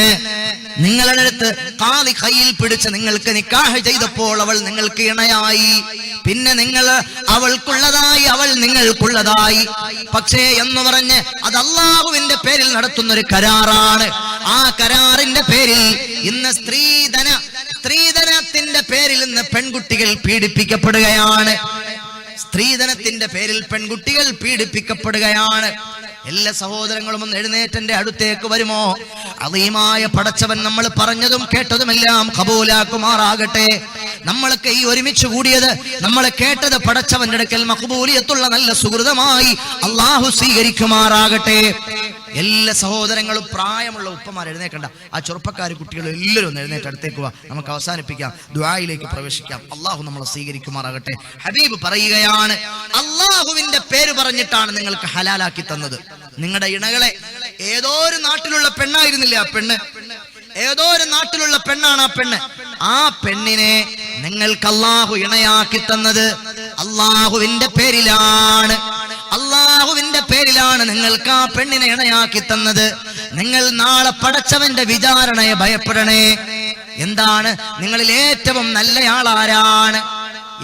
നിങ്ങളുടെ അടുത്ത് കാളി കയ്യിൽ പിടിച്ച് നിങ്ങൾക്ക് നിക്കാഹ് ചെയ്തപ്പോൾ അവൾ നിങ്ങൾക്ക് ഇണയായി. പിന്നെ നിങ്ങൾ അവൾക്കുള്ളതായി, അവൾ നിങ്ങൾക്കുള്ളതായി. പക്ഷേ എന്ന് പറഞ്ഞ് അത് അല്ലാഹുവിന്റെ പേരിൽ നടത്തുന്ന ഒരു കരാറാണ്. ആ കരാറിന്റെ പേരിൽ ഇന്ന് സ്ത്രീധനത്തിന്റെ പേരിൽ ഇന്ന് പെൺകുട്ടികൾ പീഡിപ്പിക്കപ്പെടുകയാണ്. സ്ത്രീധനത്തിന്റെ പേരിൽ പെൺകുട്ടികൾ പീഡിപ്പിക്കപ്പെടുകയാണ്. എല്ലാ സഹോദരങ്ങളും ഒന്ന് എഴുന്നേറ്റന്റെ അടുത്തേക്ക് വരുമോ? അളീമായ പടച്ചവൻ നമ്മൾ പറഞ്ഞതും കേട്ടതുമെല്ലാം ഖബൂലാക്കുമാറാകട്ടെ. നമ്മളൊക്കെ ഈ ഒരുമിച്ച് കൂടിയത്, നമ്മളെ കേട്ടത് പടച്ചവന്റെ അടുക്കൽ മഖ്ബൂലിയത്തുള്ള നല്ല സുഹൃതമായി അള്ളാഹു സ്വീകരിക്കുമാറാകട്ടെ. എല്ലാ സഹോദരങ്ങളും പ്രായമുള്ള ഉപ്പമാർ എഴുന്നേക്കണ്ട. ആ ചെറുപ്പക്കാർ കുട്ടികൾ എല്ലാവരും ഒന്ന് എഴുന്നേറ്റ് അടുത്തേക്ക് വാ. നമുക്ക് അവസാനിപ്പിക്കാം, ദുആയിലേക്ക് പ്രവേശിക്കാം. അള്ളാഹു നമ്മളെ സ്വീകരിക്കുമാറാകട്ടെ. ഹബീബ് പറയുകയാണ്, അള്ളാഹുവിന്റെ പേര് പറഞ്ഞിട്ടാണ് നിങ്ങൾക്ക് ഹലാലാക്കി തന്നത്. നിങ്ങളുടെ ഇണകളെ ഏതോ ഒരു നാട്ടിലുള്ള പെണ്ണായിരുന്നില്ല ആ പെണ്ണ്, ഏതോ ഒരു നാട്ടിലുള്ള പെണ്ണാണ് ആ പെണ്ണ്. ആ പെണ്ണിനെ നിങ്ങൾക്ക് അള്ളാഹു ഇണയാക്കി തന്നത് അള്ളാഹുവിന്റെ പേരിലാണ്. അള്ളാഹുവിന്റെ പേരിലാണ് നിങ്ങൾക്ക് ആ പെണ്ണിനെ ഇണയാക്കി തന്നത്. നിങ്ങൾ നാളെ പടച്ചവന്റെ വിചാരണയെ ഭയപ്പെടണേ. എന്താണ് നിങ്ങളിൽ ഏറ്റവും നല്ലയാളാരാണ്?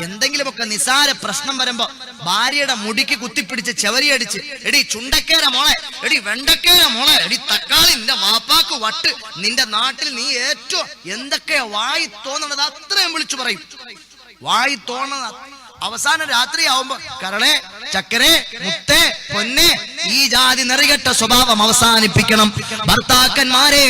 എന്തെങ്കിലുമൊക്കെ നിസാര പ്രശ്നം വരുമ്പോ ഭാര്യയുടെ മുടിക്ക് കുത്തിപ്പിടിച്ച് ചെവരിയടിച്ച്, എടി ചുണ്ടക്കേര മോളെ, എടി വെണ്ടക്കേര മോളെ, എടി തക്കാളി, നിന്റെ വാപ്പാക്ക് വട്ട്, നിന്റെ നാട്ടിൽ നീ ഏറ്റവും എന്തൊക്കെയാ വായി തോന്നണത് അത്രയും വിളിച്ചു പറയും. വായി തോന്നണത് അവസാനം രാത്രിയാവുമ്പോ കരളെ, ചക്കരെ, മുത്തേ, പൊന്നെ, ഈ ജാതി നെറികെട്ട സ്വഭാവം അവസാനിപ്പിക്കണം. ഭർത്താക്കന്മാരെ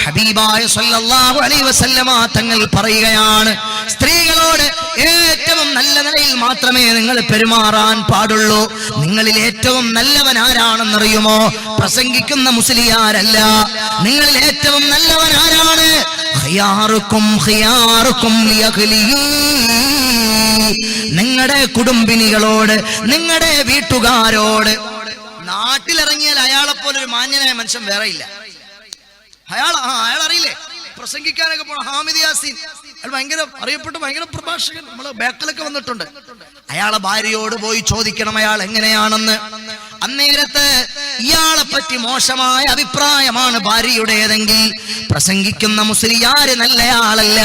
ഹബീബായ സല്ലല്ലാഹു അലൈഹി വസല്ലമ തങ്ങൾ പറയുകയാണ്, സ്ത്രീകളോട് ഏറ്റവും നല്ല നിലയിൽ മാത്രമേ നിങ്ങൾ പെരുമാറാൻ പാടുള്ളൂ. നിങ്ങളിൽ ഏറ്റവും നല്ലവൻ ആരാണെന്നറിയുമോ? പ്രസംഗിക്കുന്ന മുസ്ലിയാരല്ല. നിങ്ങളിൽ ഏറ്റവും നല്ലവൻ ആരാണ്? ഖിയാറുക്കും ലിഅഖ്ലിഹി. നിങ്ങളുടെ കുടുംബിനികളോട്, നിങ്ങളുടെ വീട്ടുകാരോട്. നാട്ടിലിറങ്ങിയാൽ അയാളെ പോലെ ഒരു മാന്യനായ മനുഷ്യൻ വേറെ ഇല്ല. അയാൾ അറിയില്ലേ പ്രസംഗിക്കാനൊക്കെ പോണ ഹാമിദ് യാസീൻ, അയാൾ ഭയങ്കര അറിയപ്പെട്ട ഭയങ്കര പ്രഭാഷകൻ, നമ്മള് ബാക്കിലൊക്കെ വന്നിട്ടുണ്ട്. അയാളെ ഭാര്യയോട് പോയി ചോദിക്കണം അയാൾ എങ്ങനെയാണെന്ന്. അന്നേരത്ത് ഇയാളെ പറ്റി മോശമായ അഭിപ്രായമാണ് ഭാര്യയുടേതെങ്കിൽ പ്രസംഗിക്കുന്ന മുസ്ലിയാര് നല്ലയാളല്ല.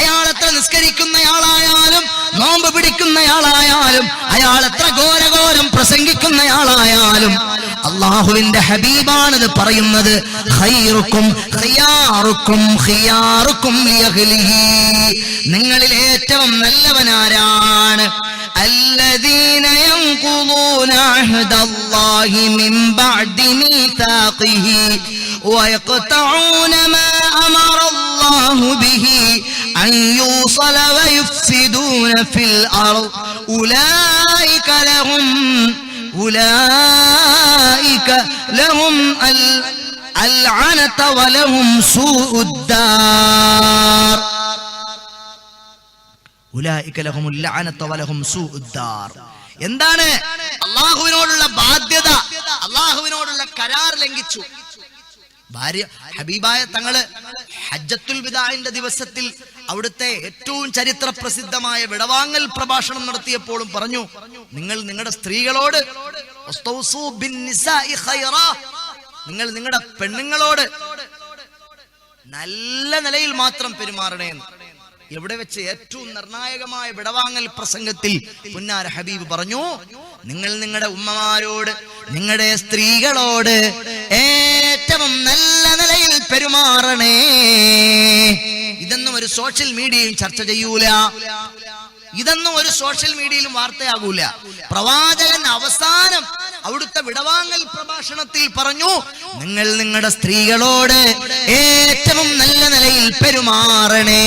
അയാൾ എത്ര നിസ്കരിക്കുന്നയാളായാലും, നോമ്പ് പിടിക്കുന്നയാളായാലും, അയാൾ എത്ര ഘോരഘോരം പ്രസംഗിക്കുന്നയാളായാലും, അള്ളാഹുവിന്റെ ഹബീബാണിത് പറയുന്നത്, ഖിയാറുക്കും ലിഅഹ്ലിഹി. നിങ്ങളിൽ ഏറ്റവും നല്ലവനാരാണ്? الذين ينقضون عهد الله من بعد ميثاقه ويقطعون ما أمر الله به أن يوصل ويفسدون في الأرض أولئك لهم العنة ولهم سوء الدار. എന്താണ് അള്ളാഹുവിനോടുള്ള ബാധ്യത? അള്ളാഹുവിനോടുള്ള കരാർ ലംഘിച്ചു. ഭാര്യ ഹബീബായ തങ്ങള് ഹജ്ജത്തുൽ വിദാഇന്റെ ദിവസത്തിൽ അവിടുത്തെ ഏറ്റവും ചരിത്ര പ്രസിദ്ധമായ വിടവാങ്ങൽ പ്രഭാഷണം നടത്തിയപ്പോഴും പറഞ്ഞു, നിങ്ങൾ നിങ്ങളുടെ സ്ത്രീകളോട് നിങ്ങൾ നിങ്ങളുടെ പെണ്ണുങ്ങളോട് നല്ല നിലയിൽ മാത്രം പെരുമാറണേന്ന്. എവിടെ വെച്ച്? ഏറ്റവും നിർണായകമായ വിടവാങ്ങൽ പ്രസംഗത്തിൽ പുന്നാര ഹബീബ് പറഞ്ഞു, നിങ്ങൾ നിങ്ങളുടെ ഉമ്മമാരോട്, നിങ്ങളുടെ സ്ത്രീകളോട് ഏറ്റവും നല്ല നിലയിൽ പെരുമാറണേ. ഇതൊന്നും ഒരു സോഷ്യൽ മീഡിയയും ചർച്ച ചെയ്യൂല, ഇതൊന്നും ഒരു സോഷ്യൽ മീഡിയയിലും വാർത്തയാകൂല. പ്രവാചകൻ അവസാനം അവിടുത്തെ വിടവാങ്ങൽ പ്രഭാഷണത്തിൽ പറഞ്ഞു, നിങ്ങൾ നിങ്ങളുടെ സ്ത്രീകളോട് ഏറ്റവും നല്ല നിലയിൽ പെരുമാറണേ.